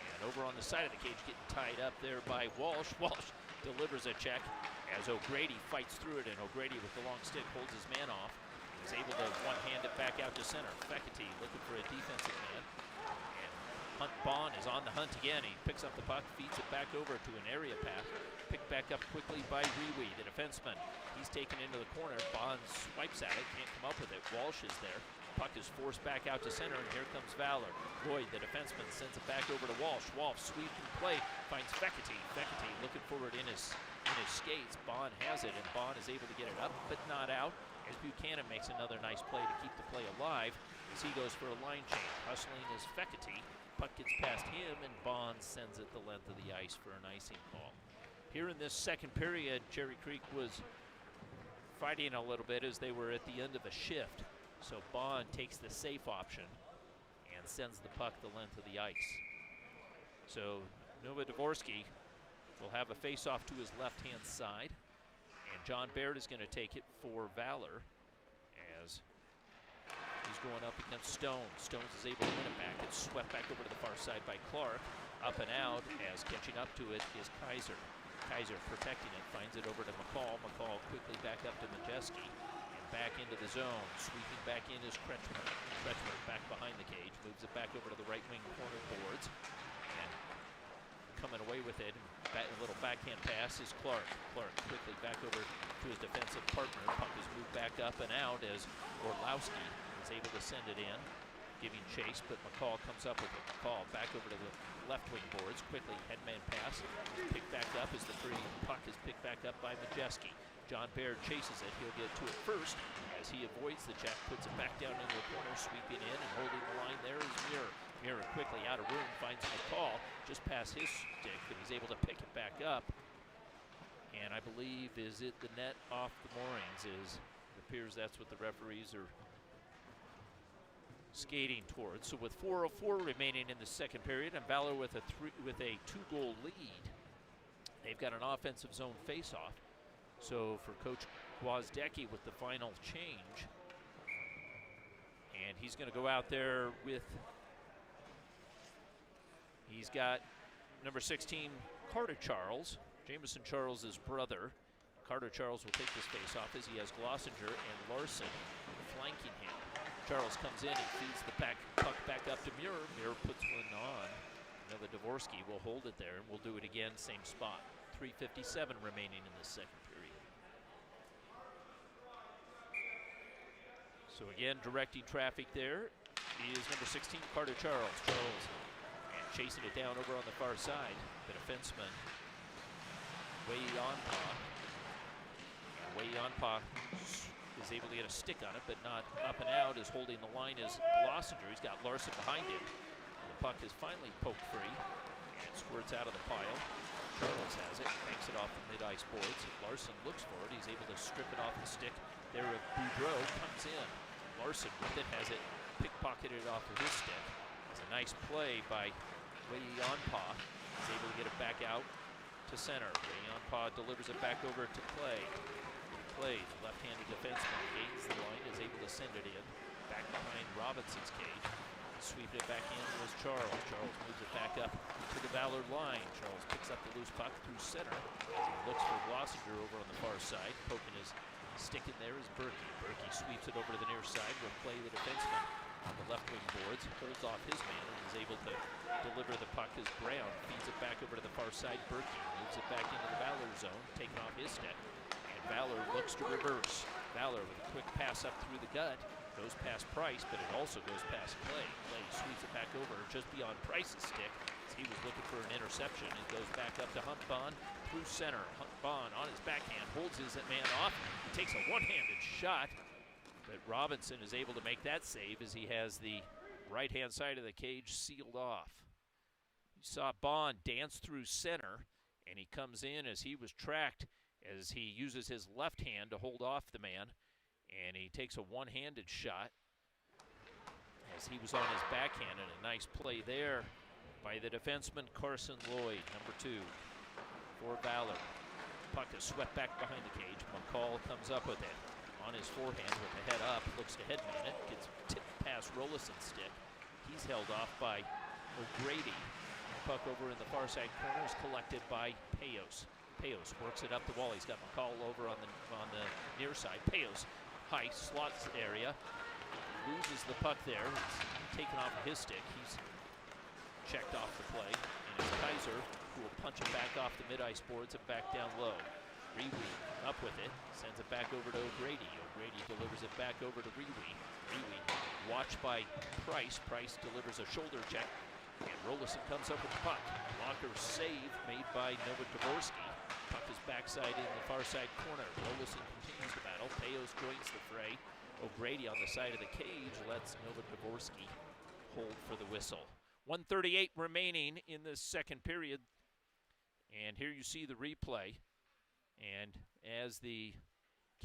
And over on the side of the cage, getting tied up there by Walsh. Walsh delivers a check as O'Grady fights through it, and O'Grady with the long stick holds his man off. He's able to one-hand it back out to center. Fekete looking for a defensive man. And Hunt Bond is on the hunt again. He picks up the puck, feeds it back over to an area pass. Picked back up quickly by Rewe, the defenseman. He's taken into the corner. Bond swipes at it, can't come up with it. Walsh is there. Puck is forced back out to center, and here comes Valor. Lloyd, the defenseman, sends it back over to Walsh. Walsh sweeps and play, finds Fekete. Fekete looking forward in his skates. Bond has it, and Bond is able to get it up, but not out. As Buchanan makes another nice play to keep the play alive as he goes for a line change. Hustling is Fekete. Puck gets past him, and Bond sends it the length of the ice for an icing call. Here in this second period, Cherry Creek was fighting a little bit as they were at the end of a shift. So Bond takes the safe option and sends the puck the length of the ice. So Nova Dvorsky will have a face-off to his left-hand side. And John Baird is going to take it for Valor as he's going up against Stones. Stones is able to win it back. It's swept back over to the far side by Clark. Up and out as catching up to it is Kaiser. Kaiser protecting it, finds it over to McCall. McCall quickly back up to Majeski. Back into the zone, sweeping back in is Kretschmer. Kretschmer back behind the cage, moves it back over to the right wing corner boards, and coming away with it. A little backhand pass is Clark. Clark quickly back over to his defensive partner. Puck is moved back up and out as Orlowski is able to send it in, giving chase, but McCall comes up with it. McCall back over to the left wing boards, quickly headman pass, picked back up as the free puck is picked back up by Majeski. John Baird chases it. He'll get to it first as he avoids the check, puts it back down into the corner, sweeping in and holding the line there is Muir. Muir quickly out of room, finds McCall just past his stick, but he's able to pick it back up. And I believe, is it the net off the moorings? It appears that's what the referees are skating towards. So with 4:04 remaining in the second period, and Valor with a 2-goal lead, they've got an offensive zone face-off. So for Coach Gwozdecki with the final change, and he's going to go out there with, he's got number 16, Carter Charles, Jameson Charles' brother. Carter Charles will take this face-off as he has Glossinger and Larson flanking him. Charles comes in and feeds the puck back up to Muir. Muir puts one on. Nova Dvorsky will hold it there, and we'll do it again, same spot. 3:57 remaining in the second period. So again, directing traffic there is number 16, Carter Charles. Charles and chasing it down over on the far side. The defenseman, Wei Yanpa. And Wei Yanpa is able to get a stick on it, but not up and out, as holding the line is Glossinger. He's got Larson behind him. The puck is finally poked free and squirts out of the pile. Charles has it, banks it off the mid-ice boards. Larson looks for it. He's able to strip it off the stick there of Boudreau. Comes in. Larson with it, has it pickpocketed off of his stick. It's a nice play by Wei Yanpa. He's able to get it back out to center. Wei Yanpa delivers it back over to Clay. play. The left-handed defenseman gains the line, is able to send it in. Back behind Robinson's cage. Sweeping it back in was Charles. Charles moves it back up to the Valor line. Charles picks up the loose puck through center. As he looks for Glossinger over on the far side. Poking his stick in there is Berkey. Berkey sweeps it over to the near side. Will play the defenseman on the left wing boards. Holds off his man and is able to deliver the puck as Brown feeds it back over to the far side. Berkey moves it back into the Valor zone, taking off his stick. And Valor looks to reverse. Valor with a quick pass up through the gut. Goes past Price, but it also goes past Clay. Clay sweeps it back over just beyond Price's stick as he was looking for an interception. It goes back up to Hunt Bond through center. Hunt Bond on his backhand holds his man off. He takes a one-handed shot, but Robinson is able to make that save as he has the right-hand side of the cage sealed off. You saw Bond dance through center, and he comes in as he was tracked as he uses his left hand to hold off the man. And he takes a one-handed shot as he was on his backhand, and a nice play there by the defenseman Carson Lloyd, number 2 for Valor. Puck is swept back behind the cage. McCall comes up with it on his forehand with the head up, looks to headman it, gets tipped past Rollison's stick. He's held off by O'Grady. Puck over in the far side corner is collected by Payos. Payos works it up the wall. He's got McCall over on the near side. Payos high slots area, loses the puck there. It's taken off of his stick. He's checked off the play, and it's Kaiser who will punch it back off the mid-ice boards and back down low. Rewe up with it, sends it back over to O'Grady. O'Grady delivers it back over to Rewe. Rewe watched by Price. Price delivers a shoulder check, and Rollison comes up with the puck. Blocker save made by Nova Dvorsky. Puck is backside in the far side corner. Rollison continues to battle. Payos joins the fray. O'Grady on the side of the cage lets Nova Dvorsky hold for the whistle. 1:38 remaining in the second period. And here you see the replay. And as the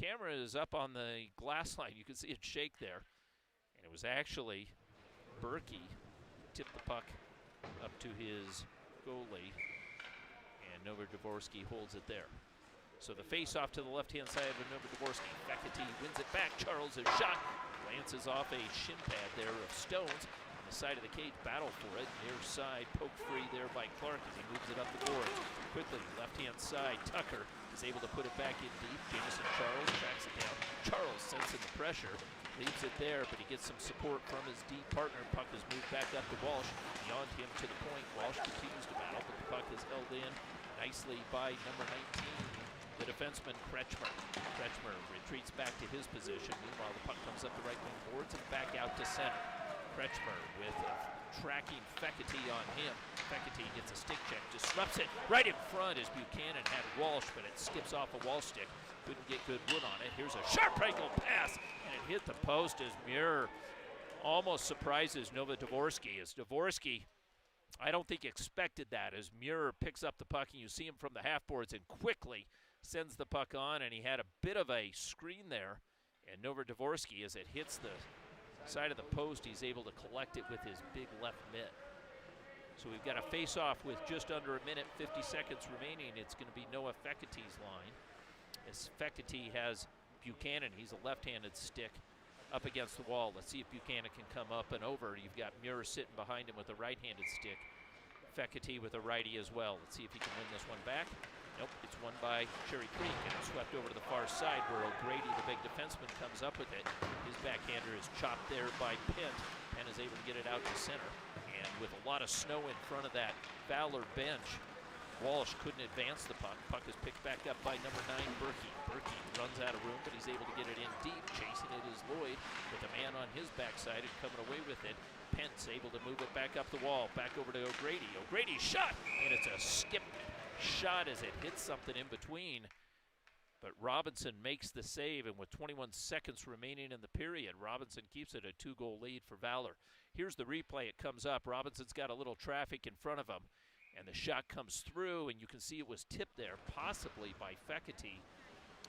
camera is up on the glass line, you can see it shake there. And it was actually Berkey tipped the puck up to his goalie. And Nova Dvorsky holds it there. So the face-off to the left-hand side of Nova Dvorsky. Fekete wins it back. Charles' shot glances off a shin pad there of Stones. On the side of the cage, battle for it. Near side, poke free there by Clark as he moves it up the board. Quickly, left-hand side, Tucker is able to put it back in deep. Jameson Charles tracks it down. Charles sensing the pressure, leaves it there, but he gets some support from his deep partner. Puck is moved back up to Walsh. Beyond him to the point. Walsh continues to battle, but the puck is held in nicely by number 19, the defenseman Kretschmer. Kretschmer retreats back to his position. Meanwhile, the puck comes up the right wing boards and back out to center. Kretschmer with a tracking Fekete on him. Fekete gets a stick check, disrupts it right in front as Buchanan had Walsh, but it skips off a Walsh stick. Couldn't get good wood on it. Here's a sharp angle pass, and it hit the post as Muir almost surprises Nova Dvorsky. As Dvorsky, I don't think expected that, as Muir picks up the puck, and you see him from the half boards and quickly sends the puck on, and he had a bit of a screen there. And Nova Dvorsky, as it hits the side of the post, he's able to collect it with his big left mitt. So we've got a face-off with just under a minute, 50 seconds remaining. It's going to be Noah Fekete's line. As Fekete has Buchanan, he's a left-handed stick up against the wall. Let's see if Buchanan can come up and over. You've got Muir sitting behind him with a right-handed stick. Fekete with a righty as well. Let's see if he can win this one back. Nope, it's won by Cherry Creek, and it's swept over to the far side where O'Grady, the big defenseman, comes up with it. His backhander is chopped there by Pent. Pent is able to get it out to center. And with a lot of snow in front of that Valor bench, Walsh couldn't advance the puck. Puck is picked back up by number 9, Berkey. Berkey runs out of room, but he's able to get it in deep. Chasing it is Lloyd with a man on his backside and coming away with it. Pent's able to move it back up the wall, back over to O'Grady. O'Grady's shot, and it's a skip shot as it hits something in between. But Robinson makes the save, and with 21 seconds remaining in the period, Robinson keeps it a 2-goal lead for Valor. Here's the replay. It comes up. Robinson's got a little traffic in front of him, and the shot comes through, and you can see it was tipped there, possibly by Fekete,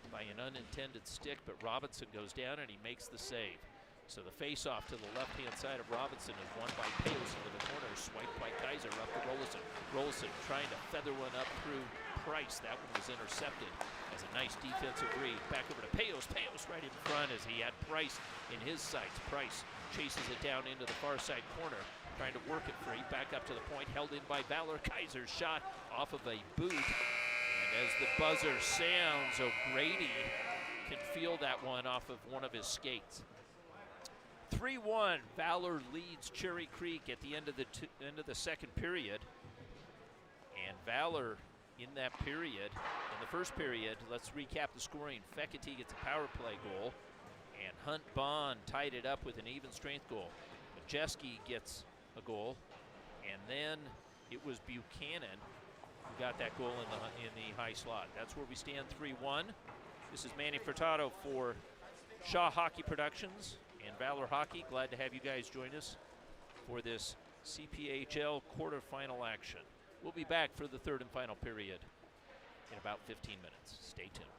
by an unintended stick, but Robinson goes down and he makes the save. So the face-off to the left-hand side of Robinson is won by Payos into the corner, swiped by Kaiser up to Rollison. Rollison trying to feather one up through Price. That one was intercepted as a nice defensive read. Back over to Payos. Payos right in front as he had Price in his sights. Price chases it down into the far side corner, trying to work it free. Back up to the point, held in by Valor. Kaiser's shot off of a boot. And as the buzzer sounds, O'Grady can feel that one off of one of his skates. 3-1, Valor leads Cherry Creek at the end of the second period. And Valor in that period, in the first period, let's recap the scoring. Fecate gets a power play goal, and Hunt Bond tied it up with an even strength goal. Majeski gets a goal, and then it was Buchanan who got that goal in the high slot. That's where we stand, 3-1. This is Manny Furtado for Shaw Hockey Productions and Valor Hockey. Glad to have you guys join us for this CPHL quarterfinal action. We'll be back for the third and final period in about 15 minutes. Stay tuned.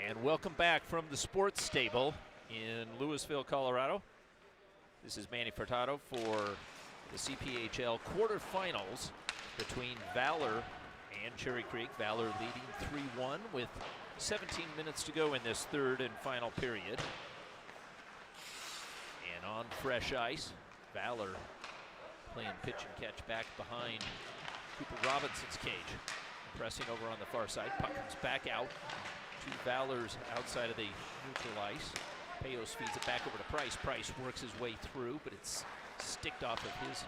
And welcome back from the sports stable in Louisville, Colorado. This is Manny Furtado for the CPHL quarterfinals between Valor and Cherry Creek. Valor leading 3-1 with 17 minutes to go in this third and final period. And on fresh ice, Valor playing pitch and catch back behind Cooper Robinson's cage. Pressing over on the far side, puck comes back out to Valor's outside of the neutral ice. Payos feeds it back over to Price. Price works his way through, but it's sticked off of his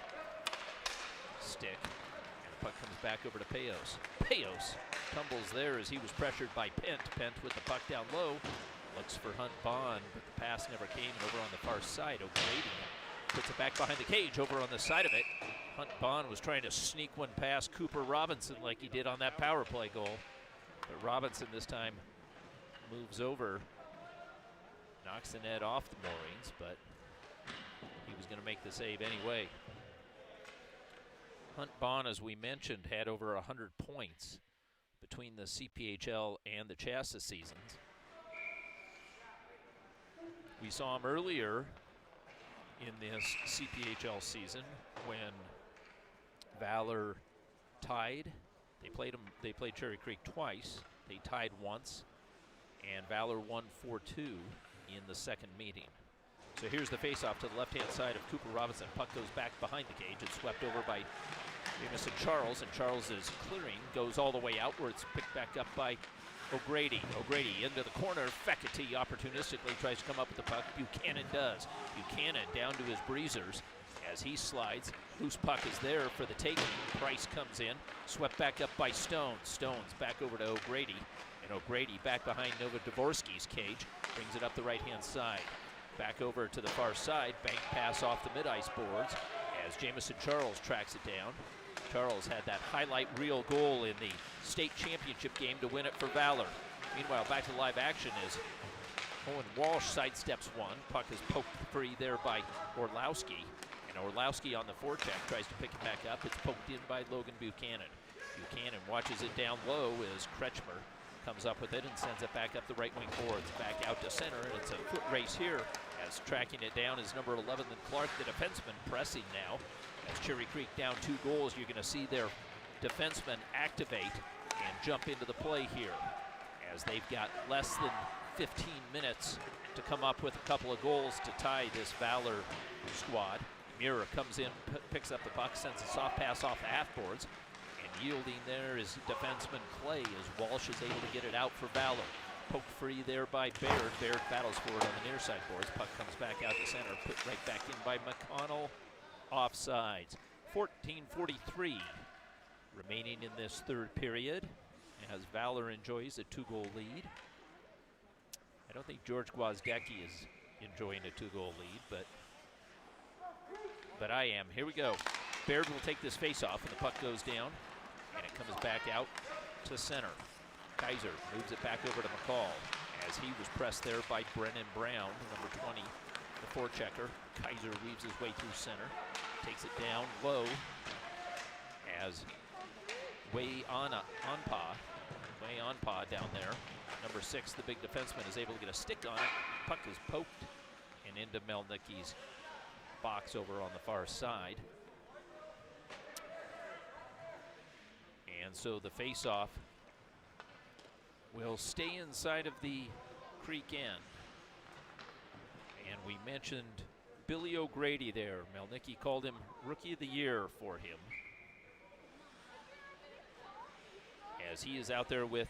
stick. And the puck comes back over to Payos. Payos tumbles there as he was pressured by Pent. Pent with the puck down low. Looks for Hunt Bond, but the pass never came. Over on the far side, O'Grady puts it back behind the cage. Over on the side of it, Hunt Bond was trying to sneak one past Cooper Robinson like he did on that power play goal. But Robinson this time moves over, knocks the net off the moorings, but he was going to make the save anyway. Hunt Bond, as we mentioned, had over 100 points between the CPHL and the Chassa seasons. We saw him earlier in this CPHL season when Valor tied. They played Cherry Creek twice. They tied once, and Valor won 4-2 in the second meeting. So here's the faceoff to the left-hand side of Cooper Robinson. Puck goes back behind the cage. It's swept over by Jamison Charles, and Charles is clearing, goes all the way out where it's picked back up by O'Grady. O'Grady into the corner. Feckety opportunistically tries to come up with the puck. Buchanan does. Buchanan down to his breezers as he slides. Loose puck is there for the taking. Price comes in. Swept back up by Stones. Stones back over to O'Grady. And O'Grady back behind Nova Dvorsky's cage. Brings it up the right-hand side. Back over to the far side. Bank pass off the mid-ice boards as Jamison Charles tracks it down. Charles had that highlight reel goal in the state championship game to win it for Valor. Meanwhile, back to live action is Owen Walsh sidesteps one. Puck is poked free there by Orlowski. And Orlowski on the forecheck tries to pick it back up. It's poked in by Logan Buchanan. Buchanan watches it down low as Kretschmer comes up with it and sends it back up the right wing boards. Back out to center, and it's a foot race here as tracking it down is number 11, Clark, the defenseman, pressing now. As Cherry Creek down 2 goals, you're going to see their defensemen activate and jump into the play here as they've got less than 15 minutes to come up with a couple of goals to tie this Valor squad. Mira comes in, picks up the puck, sends a soft pass off the half boards, and yielding there is defenseman Clay as Walsh is able to get it out for Valor. Poked free there by Baird. Baird battles for it on the near side boards. Puck comes back out to center, put right back in by McConnell. Offsides. 14:43 remaining in this third period as Valor enjoys a 2-goal lead. I don't think George Gwozdecki is enjoying a 2-goal lead, but I am. Here we go. Baird will take this face-off, and the puck goes down, and it comes back out to center. Kaiser moves it back over to McCall as he was pressed there by Brennan Brown, number 20, the forechecker. Kaiser weaves his way through center, takes it down low as Way Onpa down there. Number 6, the big defenseman, is able to get a stick on it. Puck is poked and into Melnicki's box over on the far side. And so the face-off will stay inside of the Creek end. And we mentioned Billy O'Grady there. Melnicki called him Rookie of the Year for him, as he is out there with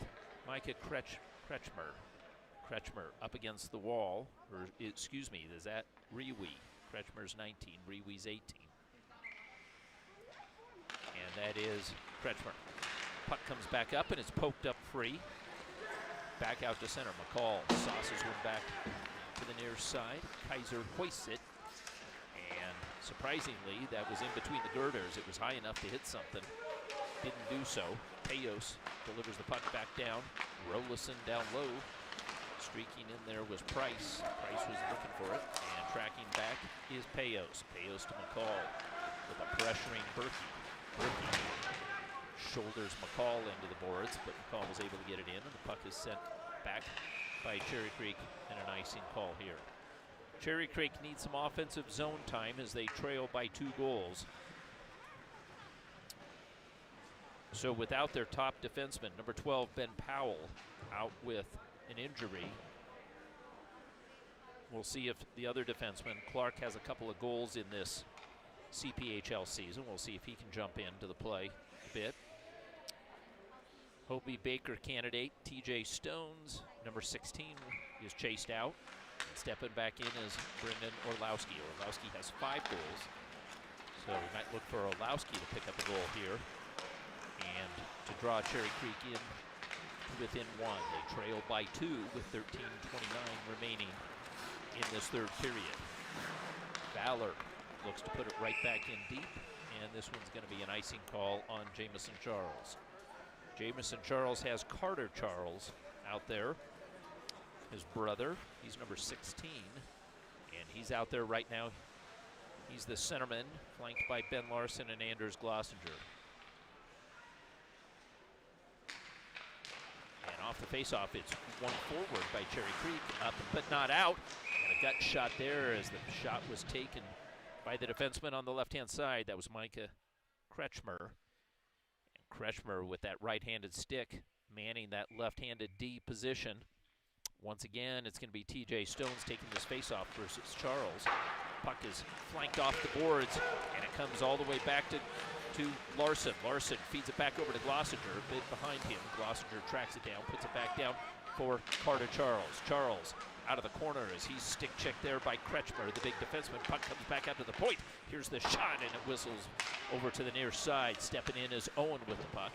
Micah Kretschmer. Kretschmer up against the wall, or excuse me, is that Rewe? Kretschmer's 19, Rewe's 18. And that is Kretschmer. Puck comes back up and it's poked up free. Back out to center. McCall sauces one back to the near side. Kaiser hoists it. And surprisingly, that was in between the girders. It was high enough to hit something. Didn't do so. Payos delivers the puck back down. Rolison down low. Streaking in there was Price. Price was looking for it. And tracking back is Payos. Payos to McCall with a pressuring Berkey. Berkey shoulders McCall into the boards, but McCall was able to get it in, and the puck is sent back by Cherry Creek and an icing call here. Cherry Creek needs some offensive zone time as they trail by 2 goals. So without their top defenseman, number 12, Ben Powell, out with an injury. We'll see if the other defenseman, Clark, has a couple of goals in this CPHL season. We'll see if he can jump into the play a bit. Hobie Baker candidate, TJ Stones, number 16, is chased out. Stepping back in is Brendan Orlowski. Orlowski has 5 goals. So we might look for Orlowski to pick up a goal here. And to draw Cherry Creek in within 1. They trail by 2 with 13:29 remaining in this third period. Valor looks to put it right back in deep, and this one's going to be an icing call on Jamison Charles. Jamison Charles has Carter Charles out there, his brother. He's number 16, and he's out there right now. He's the centerman, flanked by Ben Larson and Anders Glossinger. And off the faceoff, it's one forward by Cherry Creek, up but not out. And a gut shot there as the shot was taken by the defenseman on the left-hand side. That was Micah Kretschmer. And Kretschmer with that right-handed stick, manning that left-handed D position. Once again, it's going to be TJ Stones taking this faceoff versus Charles. Puck is flanked off the boards, and it comes all the way back to Larson. Larson feeds it back over to Glossinger, a bit behind him. Glossinger tracks it down, puts it back down for Carter Charles. Charles out of the corner as he's stick checked there by Kretschmer, the big defenseman. Puck comes back out to the point. Here's the shot, and it whistles over to the near side. Stepping in is Owen with the puck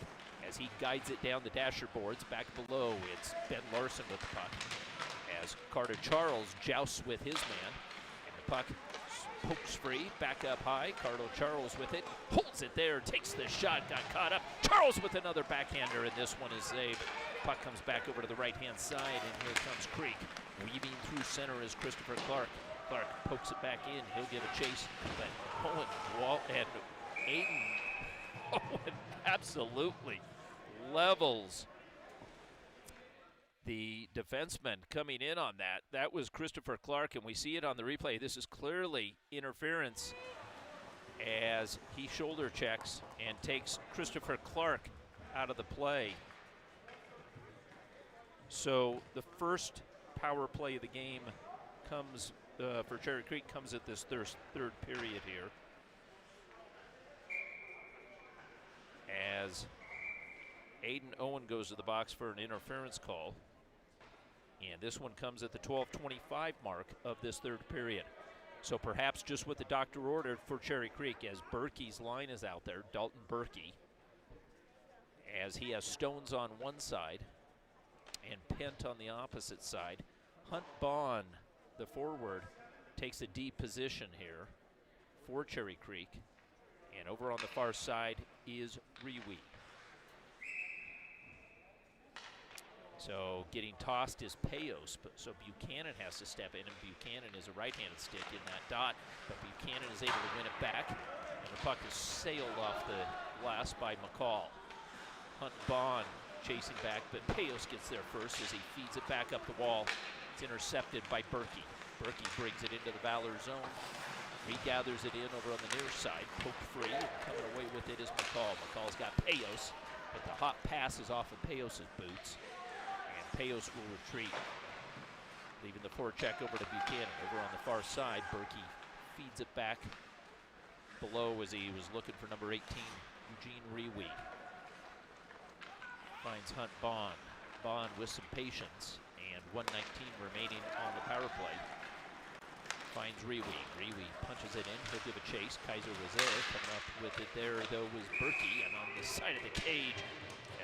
as he guides it down the dasher boards. Back below, it's Ben Larson with the puck as Carter Charles jousts with his man, and the puck pokes free, back up high. Carter Charles with it, holds it there, takes the shot, got caught up. Charles with another backhander, and this one is saved. Puck comes back over to the right-hand side, and here comes Creek. Weaving through center is Christopher Clark. Clark pokes it back in. He'll give a chase, but Owen and Aiden Owen absolutely levels the defenseman coming in on that. That was Christopher Clark, and we see it on the replay. This is clearly interference as he shoulder checks and takes Christopher Clark out of the play. So the first power play of the game comes for Cherry Creek comes at this third period here, as Aiden Owen goes to the box for an interference call. And this one comes at the 12:25 mark of this third period. So perhaps just what the doctor ordered for Cherry Creek, as Berkey's line is out there, Dalton Berkey, as he has Stones on one side and Pent on the opposite side. Hunt Bond, the forward, takes a deep position here for Cherry Creek. And over on the far side is Rewe. So getting tossed is Payos, so Buchanan has to step in, and Buchanan is a right-handed stick in that dot, but Buchanan is able to win it back, and the puck is sailed off the glass by McCall. Hunt Bond chasing back, but Payos gets there first as he feeds it back up the wall. It's intercepted by Berkey. Berkey brings it into the Valor zone. Regathers it in over on the near side, poked free, and coming away with it is McCall. McCall's got Payos, but the hot pass is off of Payos' boots. Payos will retreat, leaving the forecheck over to Buchanan. Over on the far side, Berkey feeds it back below as he was looking for number 18, Eugene Rewe. Finds Hunt Bond. Bond with some patience, and 1:19 remaining on the power play. Finds Rewe. Rewe punches it in. He'll give a chase. Kaiser Roselle coming up with it there, though, was Berkey, and on the side of the cage,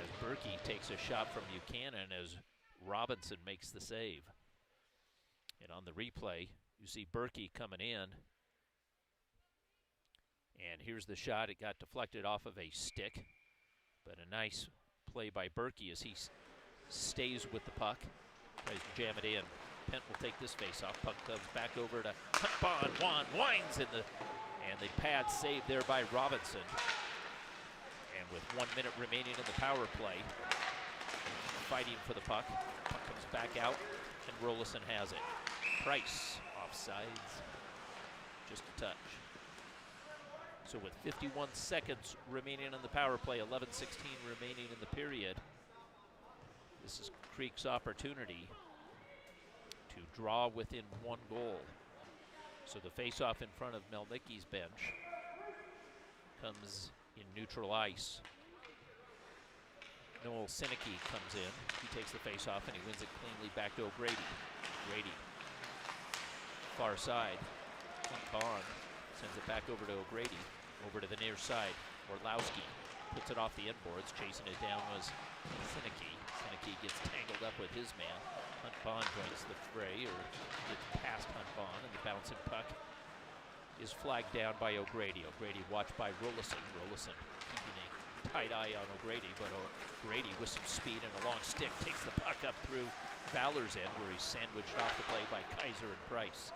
as Berkey takes a shot from Buchanan as Robinson makes the save. And on the replay, you see Berkey coming in. And here's the shot. It got deflected off of a stick. But a nice play by Berkey as he stays with the puck. Tries to jam it in. Pent will take this face-off. Puck comes back over to Hunt Bond. Winds in the pad saved there by Robinson. And with 1 minute remaining in the power play, fighting for the puck. Puck comes back out and Rolison has it. Price offsides, just a touch. So with 51 seconds remaining on the power play, 11:16 remaining in the period, this is Creek's opportunity to draw within 1 goal. So the face-off in front of Melnicki's bench comes in neutral ice. Noel Sinicki comes in. He takes the face-off and he wins it cleanly back to O'Grady. Grady, far side. Bond sends it back over to O'Grady. Over to the near side. Orlowski puts it off the inboards. Chasing it down was Sinicki. Sinicki gets tangled up with his man. Hunt Bond joins the fray, or gets past Hunt Bond, and the bouncing puck is flagged down by O'Grady. O'Grady watched by Rolison. Rolison keeping a tight eye on O'Grady, but O'Grady with some speed and a long stick takes the puck up through Valor's end, where he's sandwiched off the play by Kaiser and Price.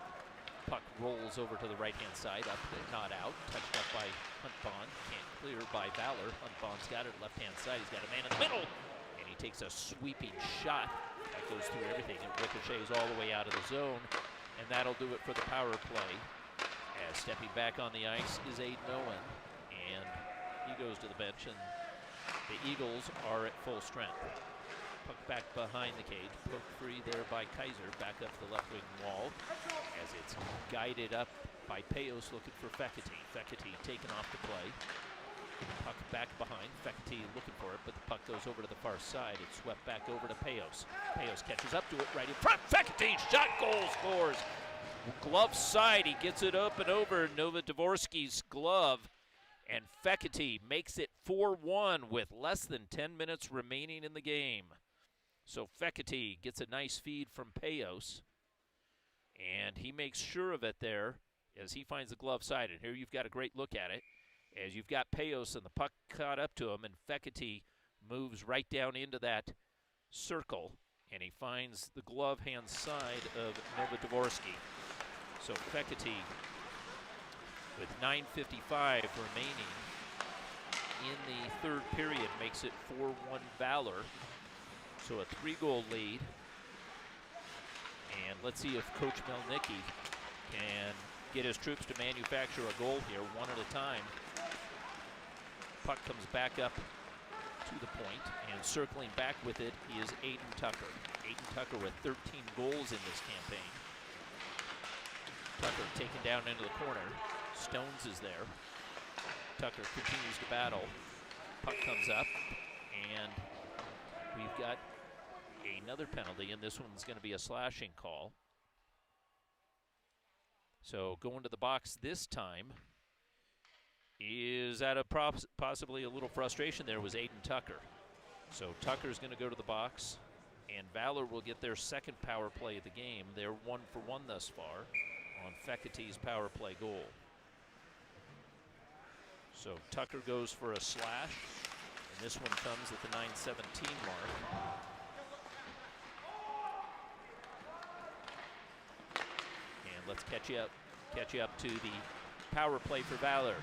Puck rolls over to the right-hand side, up but not out. Touched up by Hunt Bond, can't clear by Valor. Hunt Bond's got it left-hand side. He's got a man in the middle, and he takes a sweeping shot that goes through everything. It ricochets all the way out of the zone, and that'll do it for the power play. As stepping back on the ice is Aiden Owen, and he goes to the bench, and the Eagles are at full strength. Puck back behind the cage, poked free there by Kaiser, back up the left wing wall, as it's guided up by Payos looking for Fekete. Fekete taken off the play. Puck back behind, Fekete looking for it, but the puck goes over to the far side. It's swept back over to Payos. Payos catches up to it right in front. Fekete, shot, goal, scores. Glove side, he gets it up and over Nova Dvorsky's glove, and Fekete makes it 4-1 with less than 10 minutes remaining in the game. So Fekete gets a nice feed from Payos, and he makes sure of it there as he finds the glove side. And here you've got a great look at it, as you've got Payos and the puck caught up to him, and Fekete moves right down into that circle, and he finds the glove hand side of Nova Dvorsky. So Fekete, with 9:55 remaining in the third period, makes it 4-1 Valor. So a 3-goal lead. And let's see if Coach Melnicki can get his troops to manufacture a goal here, one at a time. Puck comes back up to the point, and circling back with it is Aiden Tucker. Aiden Tucker with 13 goals in this campaign. Tucker taken down into the corner. Stones is there. Tucker continues to battle. Puck comes up, and we've got another penalty, and this one's going to be a slashing call. So going to the box this time is out of possibly a little frustration there was Aiden Tucker. So Tucker's going to go to the box, and Valor will get their second power play of the game. They're 1-for-1 thus far on Fekete's power play goal. So Tucker goes for a slash, and this one comes at the 9:17 mark. And let's catch you up to the power play for Valor.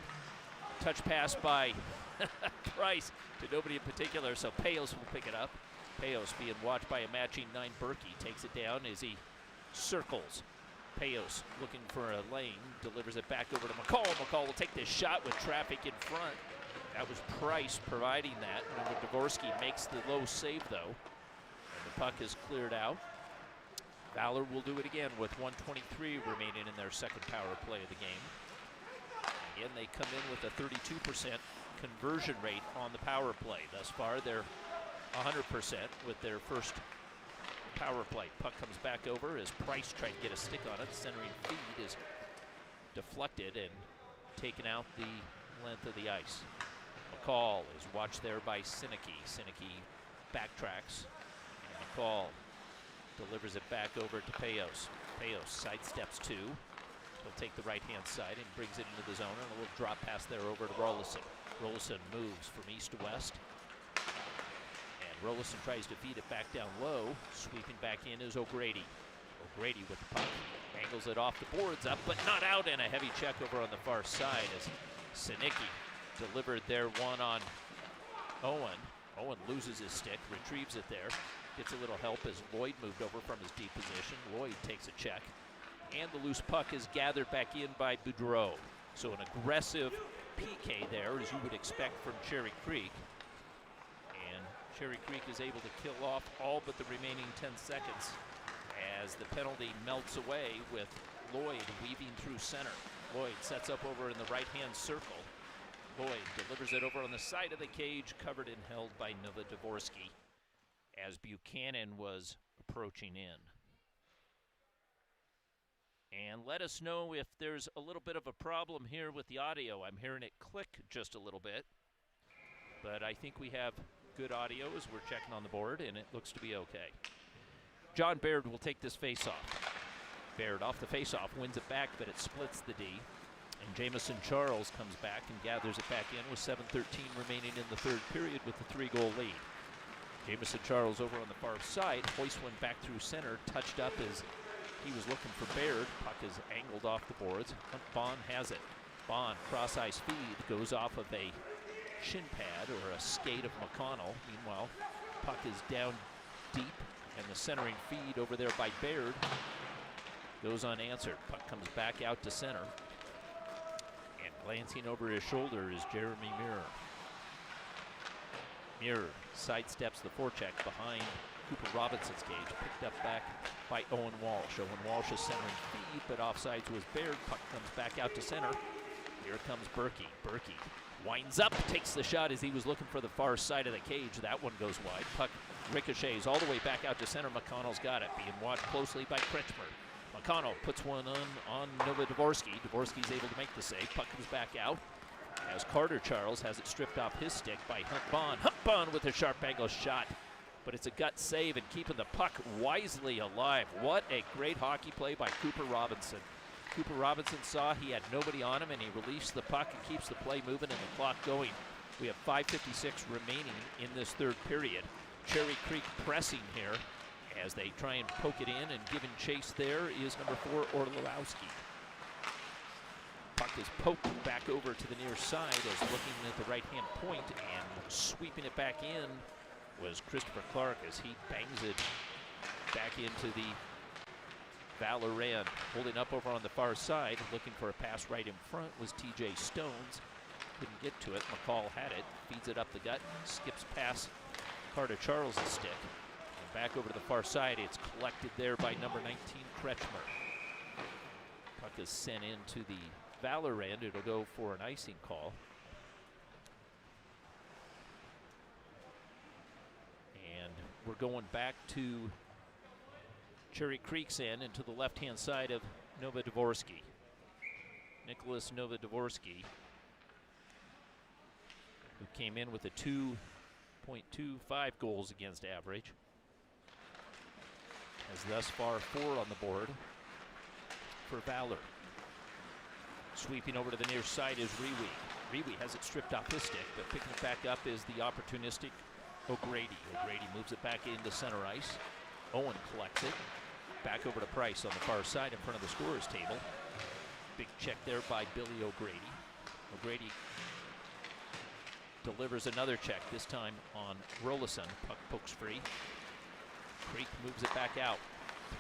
Touch pass by Price to nobody in particular, so Payos will pick it up. Payos being watched by a matching 9 Berkey, takes it down as he circles. Payos looking for a lane, delivers it back over to McCall. McCall will take this shot with traffic in front. That was Price providing that. Remember, Dvorsky makes the low save, though. And the puck is cleared out. Valor will do it again with 1:23 remaining in their second power play of the game. Again, they come in with a 32% conversion rate on the power play. Thus far, they're 100% with their first power play. Puck comes back over as Price tried to get a stick on it. Centering feed is deflected and taken out the length of the ice. McCall is watched there by Sinicki. Sinicki backtracks, and McCall delivers it back over to Payos. Payos sidesteps 2. He'll take the right-hand side and brings it into the zone, and a little drop pass there over to Rolison. Rolison moves from east to west. Rolison tries to feed it back down low. Sweeping back in is O'Grady. O'Grady with the puck. Angles it off the boards, up but not out, and a heavy check over on the far side as Sinicki delivered their one on Owen. Owen loses his stick, retrieves it there. Gets a little help as Lloyd moved over from his deep position. Lloyd takes a check. And the loose puck is gathered back in by Boudreau. So an aggressive PK there, as you would expect from Cherry Creek. And Cherry Creek is able to kill off all but the remaining 10 seconds as the penalty melts away with Lloyd weaving through center. Lloyd sets up over in the right-hand circle. Lloyd delivers it over on the side of the cage, covered and held by Nova Dvorsky as Buchanan was approaching in. And let us know if there's a little bit of a problem here with the audio. I'm hearing it click just a little bit, but I think we have good audio as we're checking on the board, and it looks to be okay. John Baird will take this faceoff. Baird off the faceoff, wins it back, but it splits the D. And Jamison Charles comes back and gathers it back in with 7:13 remaining in the third period with the 3-goal lead. Jamison Charles over on the far side, hoists one back through center, touched up as he was looking for Baird. Puck is angled off the boards. Hunt Bond has it. Bond, cross-ice feed, goes off of a shin pad or a skate of McConnell. Meanwhile, puck is down deep, and the centering feed over there by Baird goes unanswered. Puck comes back out to center. And glancing over his shoulder is Jeremy Muir. Muir sidesteps the forecheck behind Cooper Robinson's cage, picked up back by Owen Walsh. Owen Walsh is centering feed, but offsides was Baird. Puck comes back out to center. Here comes Berkey. Berkey winds up, takes the shot as he was looking for the far side of the cage. That one goes wide. Puck ricochets all the way back out to center. McConnell's got it, being watched closely by Kretschmer. McConnell puts one on Nova Dvorsky. Dvorsky's able to make the save. Puck comes back out as Carter Charles has it stripped off his stick by Hunt Bond. Hunt Bond with a sharp angle shot, but it's a gut save and keeping the puck wisely alive. What a great hockey play by Cooper Robinson. Cooper Robinson saw he had nobody on him, and he released the puck and keeps the play moving and the clock going. We have 5:56 remaining in this third period. Cherry Creek pressing here as they try and poke it in, and giving chase there is number 4, Orlowski. Puck is poked back over to the near side as looking at the right-hand point, and sweeping it back in was Christopher Clark as he bangs it back into the Valor end. Holding up over on the far side, looking for a pass right in front was TJ Stones. Couldn't get to it. McCall had it, feeds it up the gut, skips past Carter Charles' stick. And back over to the far side, it's collected there by number 19, Kretschmer. Puck is sent into the Valor end. It'll go for an icing call. And we're going back to Cherry Creek's end and to the left-hand side of Nova Dvorsky. Nicholas Nova Dvorsky, who came in with a 2.25 goals against average, has thus far 4 on the board for Valor. Sweeping over to the near side is Rewe. Rewe has it stripped off his stick, but picking it back up is the opportunistic O'Grady. O'Grady moves it back into center ice. Owen collects it. Back over to Price on the far side in front of the scorer's table. Big check there by Billy O'Grady. O'Grady delivers another check, this time on Rollison. Puck pokes free. Creek moves it back out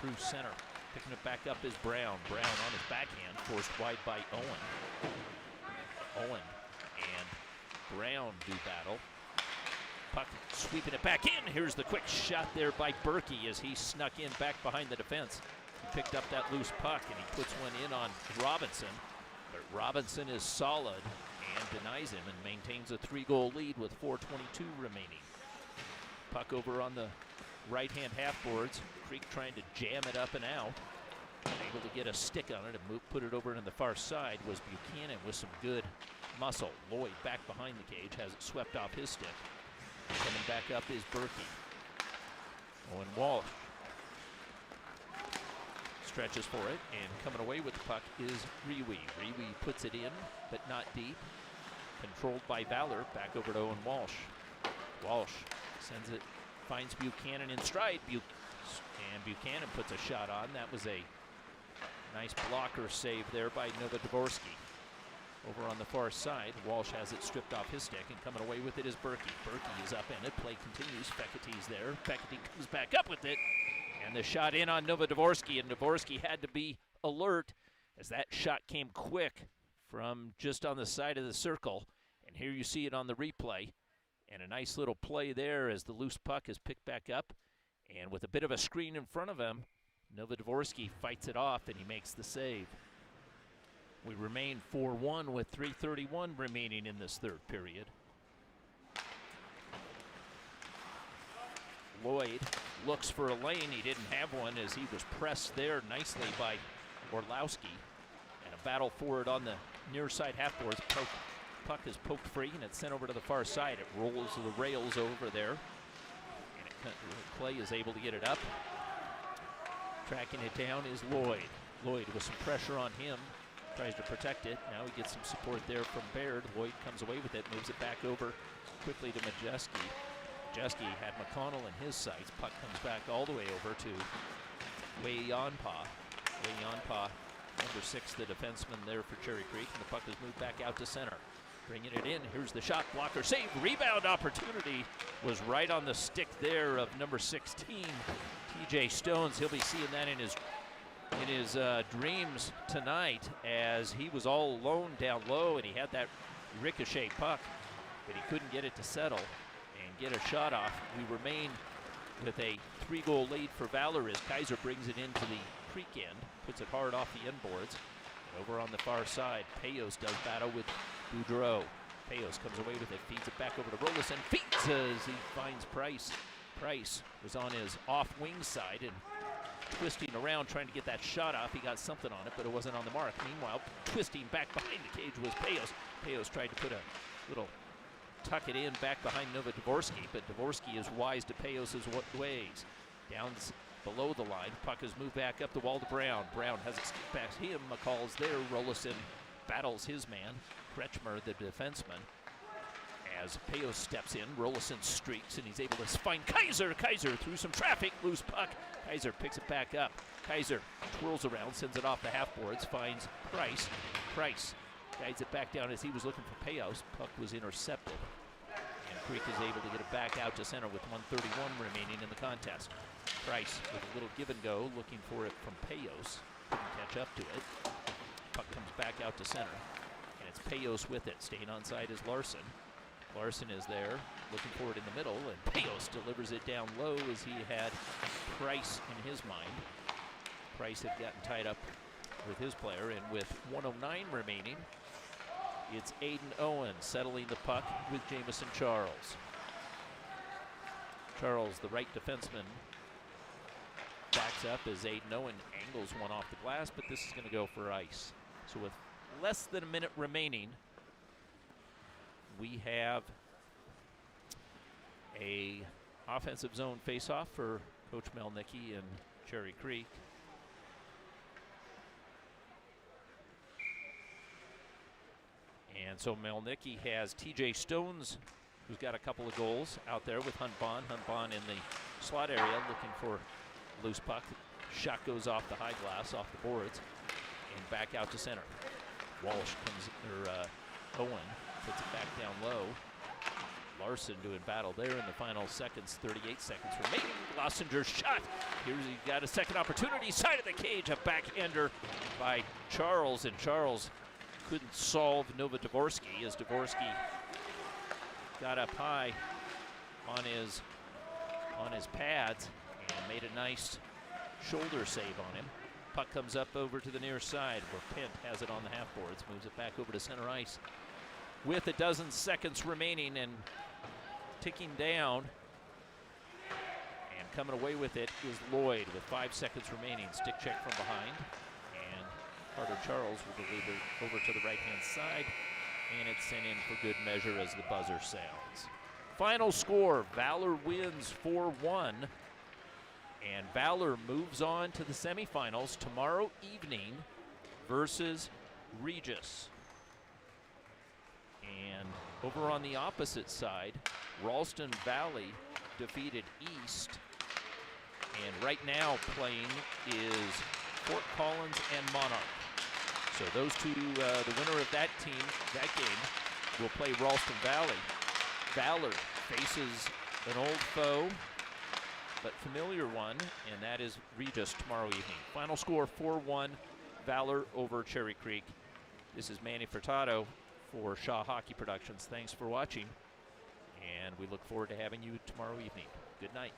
through center. Picking it back up is Brown. Brown on his backhand, forced wide by Owen. Owen and Brown do battle. Puck sweeping it back in. Here's the quick shot there by Berkey as he snuck in back behind the defense. He picked up that loose puck and he puts one in on Robinson. But Robinson is solid and denies him and maintains a 3-goal lead with 4:22 remaining. Puck over on the right-hand half boards. Creek trying to jam it up and out. Able to get a stick on it and put it over on the far side was Buchanan with some good muscle. Lloyd back behind the cage has it swept off his stick. Coming back up is Berkey. Owen Walsh stretches for it, and coming away with the puck is Rewe. Rewe puts it in, but not deep. Controlled by Valor, back over to Owen Walsh. Walsh sends it, finds Buchanan in stride, and Buchanan puts a shot on. That was a nice blocker save there by Nova Dvorsky. Over on the far side, Walsh has it stripped off his stick, and coming away with it is Berkey. Berkey is up in it. Play continues. Fekety's there. Fekety comes back up with it. And the shot in on Nova Dvorsky, and Dvorsky had to be alert as that shot came quick from just on the side of the circle. And here you see it on the replay. And a nice little play there as the loose puck is picked back up. And with a bit of a screen in front of him, Nova Dvorsky fights it off, and he makes the save. We remain 4-1 with 3:31 remaining in this third period. Lloyd looks for a lane. He didn't have one as he was pressed there nicely by Orlowski. And a battle for it on the near side half boards. Puck is poked free, and it's sent over to the far side. It rolls the rails over there. And Clay is able to get it up. Tracking it down is Lloyd. Lloyd with some pressure on him. Tries to protect it. Now he gets some support there from Baird. Lloyd comes away with it, moves it back over quickly to Majeski. Majeski had McConnell in his sights. Puck comes back all the way over to Wayanpa. Wayanpa, number 6, the defenseman there for Cherry Creek, and the puck is moved back out to center. Bringing it in, here's the shot blocker save. Rebound opportunity was right on the stick there of number 16, TJ Stones. He'll be seeing that in his dreams tonight, as he was all alone down low and he had that ricochet puck, but he couldn't get it to settle and get a shot off. We remain with a 3-goal lead for Valor as Kaiser brings it into the creek end, puts it hard off the inboards. And over on the far side, Payos does battle with Boudreau. Payos comes away with it, feeds it back over to Rollison, feeds as he finds Price. Price was on his off wing side and twisting around trying to get that shot off. He got something on it, but it wasn't on the mark. Meanwhile, twisting back behind the cage was Payos. Payos tried to put a little tuck it in back behind Nova Dvorsky, but Dvorsky is wise to Payos' ways. Down below the line, puck is moved back up the wall to Brown. Brown has it skipped past him. McCall's there. Rollison battles his man, Kretschmer, the defenseman. As Payos steps in, Rollison streaks, and he's able to find Kaiser. Kaiser through some traffic, loose puck. Kaiser picks it back up. Kaiser twirls around, sends it off the half boards, finds Price. Price guides it back down as he was looking for Payos. Puck was intercepted. And Creek is able to get it back out to center with 1:31 remaining in the contest. Price with a little give and go, looking for it from Payos. Couldn't catch up to it. Puck comes back out to center. And it's Payos with it. Staying on side is Larson. Larson is there, looking for it in the middle, and Payos delivers it down low as he had Price in his mind. Price had gotten tied up with his player, and with 1:09 remaining, it's Aiden Owen settling the puck with Jamison Charles. Charles, the right defenseman, backs up as Aiden Owen angles one off the glass, but this is going to go for ice. So with less than a minute remaining, we have a offensive zone face-off for Coach Melnicki and Cherry Creek. And so Melnicki has TJ Stones, who's got a couple of goals out there with Hunt Bond. Hunt Bond in the slot area looking for loose puck. Shot goes off the high glass, off the boards, and back out to center. Walsh comes, Owen puts it back down low. Larson doing battle there in the final seconds, 38 seconds remaining. Glossinger's shot. Here's he got a second opportunity, side of the cage, a backhander by Charles, and Charles couldn't solve Nova Dvorsky as Dvorsky got up high on his pads and made a nice shoulder save on him. Puck comes up over to the near side where Pint has it on the half boards, moves it back over to center ice with a dozen seconds remaining and ticking down. And coming away with it is Lloyd with 5 seconds remaining. Stick check from behind. And Carter Charles will deliver over to the right-hand side. And it's sent in for good measure as the buzzer sounds. Final score, Valor wins 4-1. And Valor moves on to the semifinals tomorrow evening versus Regis. And over on the opposite side, Ralston Valley defeated East. And right now playing is Fort Collins and Monarch. So those two, the winner of that game, will play Ralston Valley. Valor faces an old foe, but familiar one, and that is Regis tomorrow evening. Final score 4-1, Valor over Cherry Creek. This is Manny Furtado for Shaw Hockey Productions. Thanks for watching, and we look forward to having you tomorrow evening. Good night.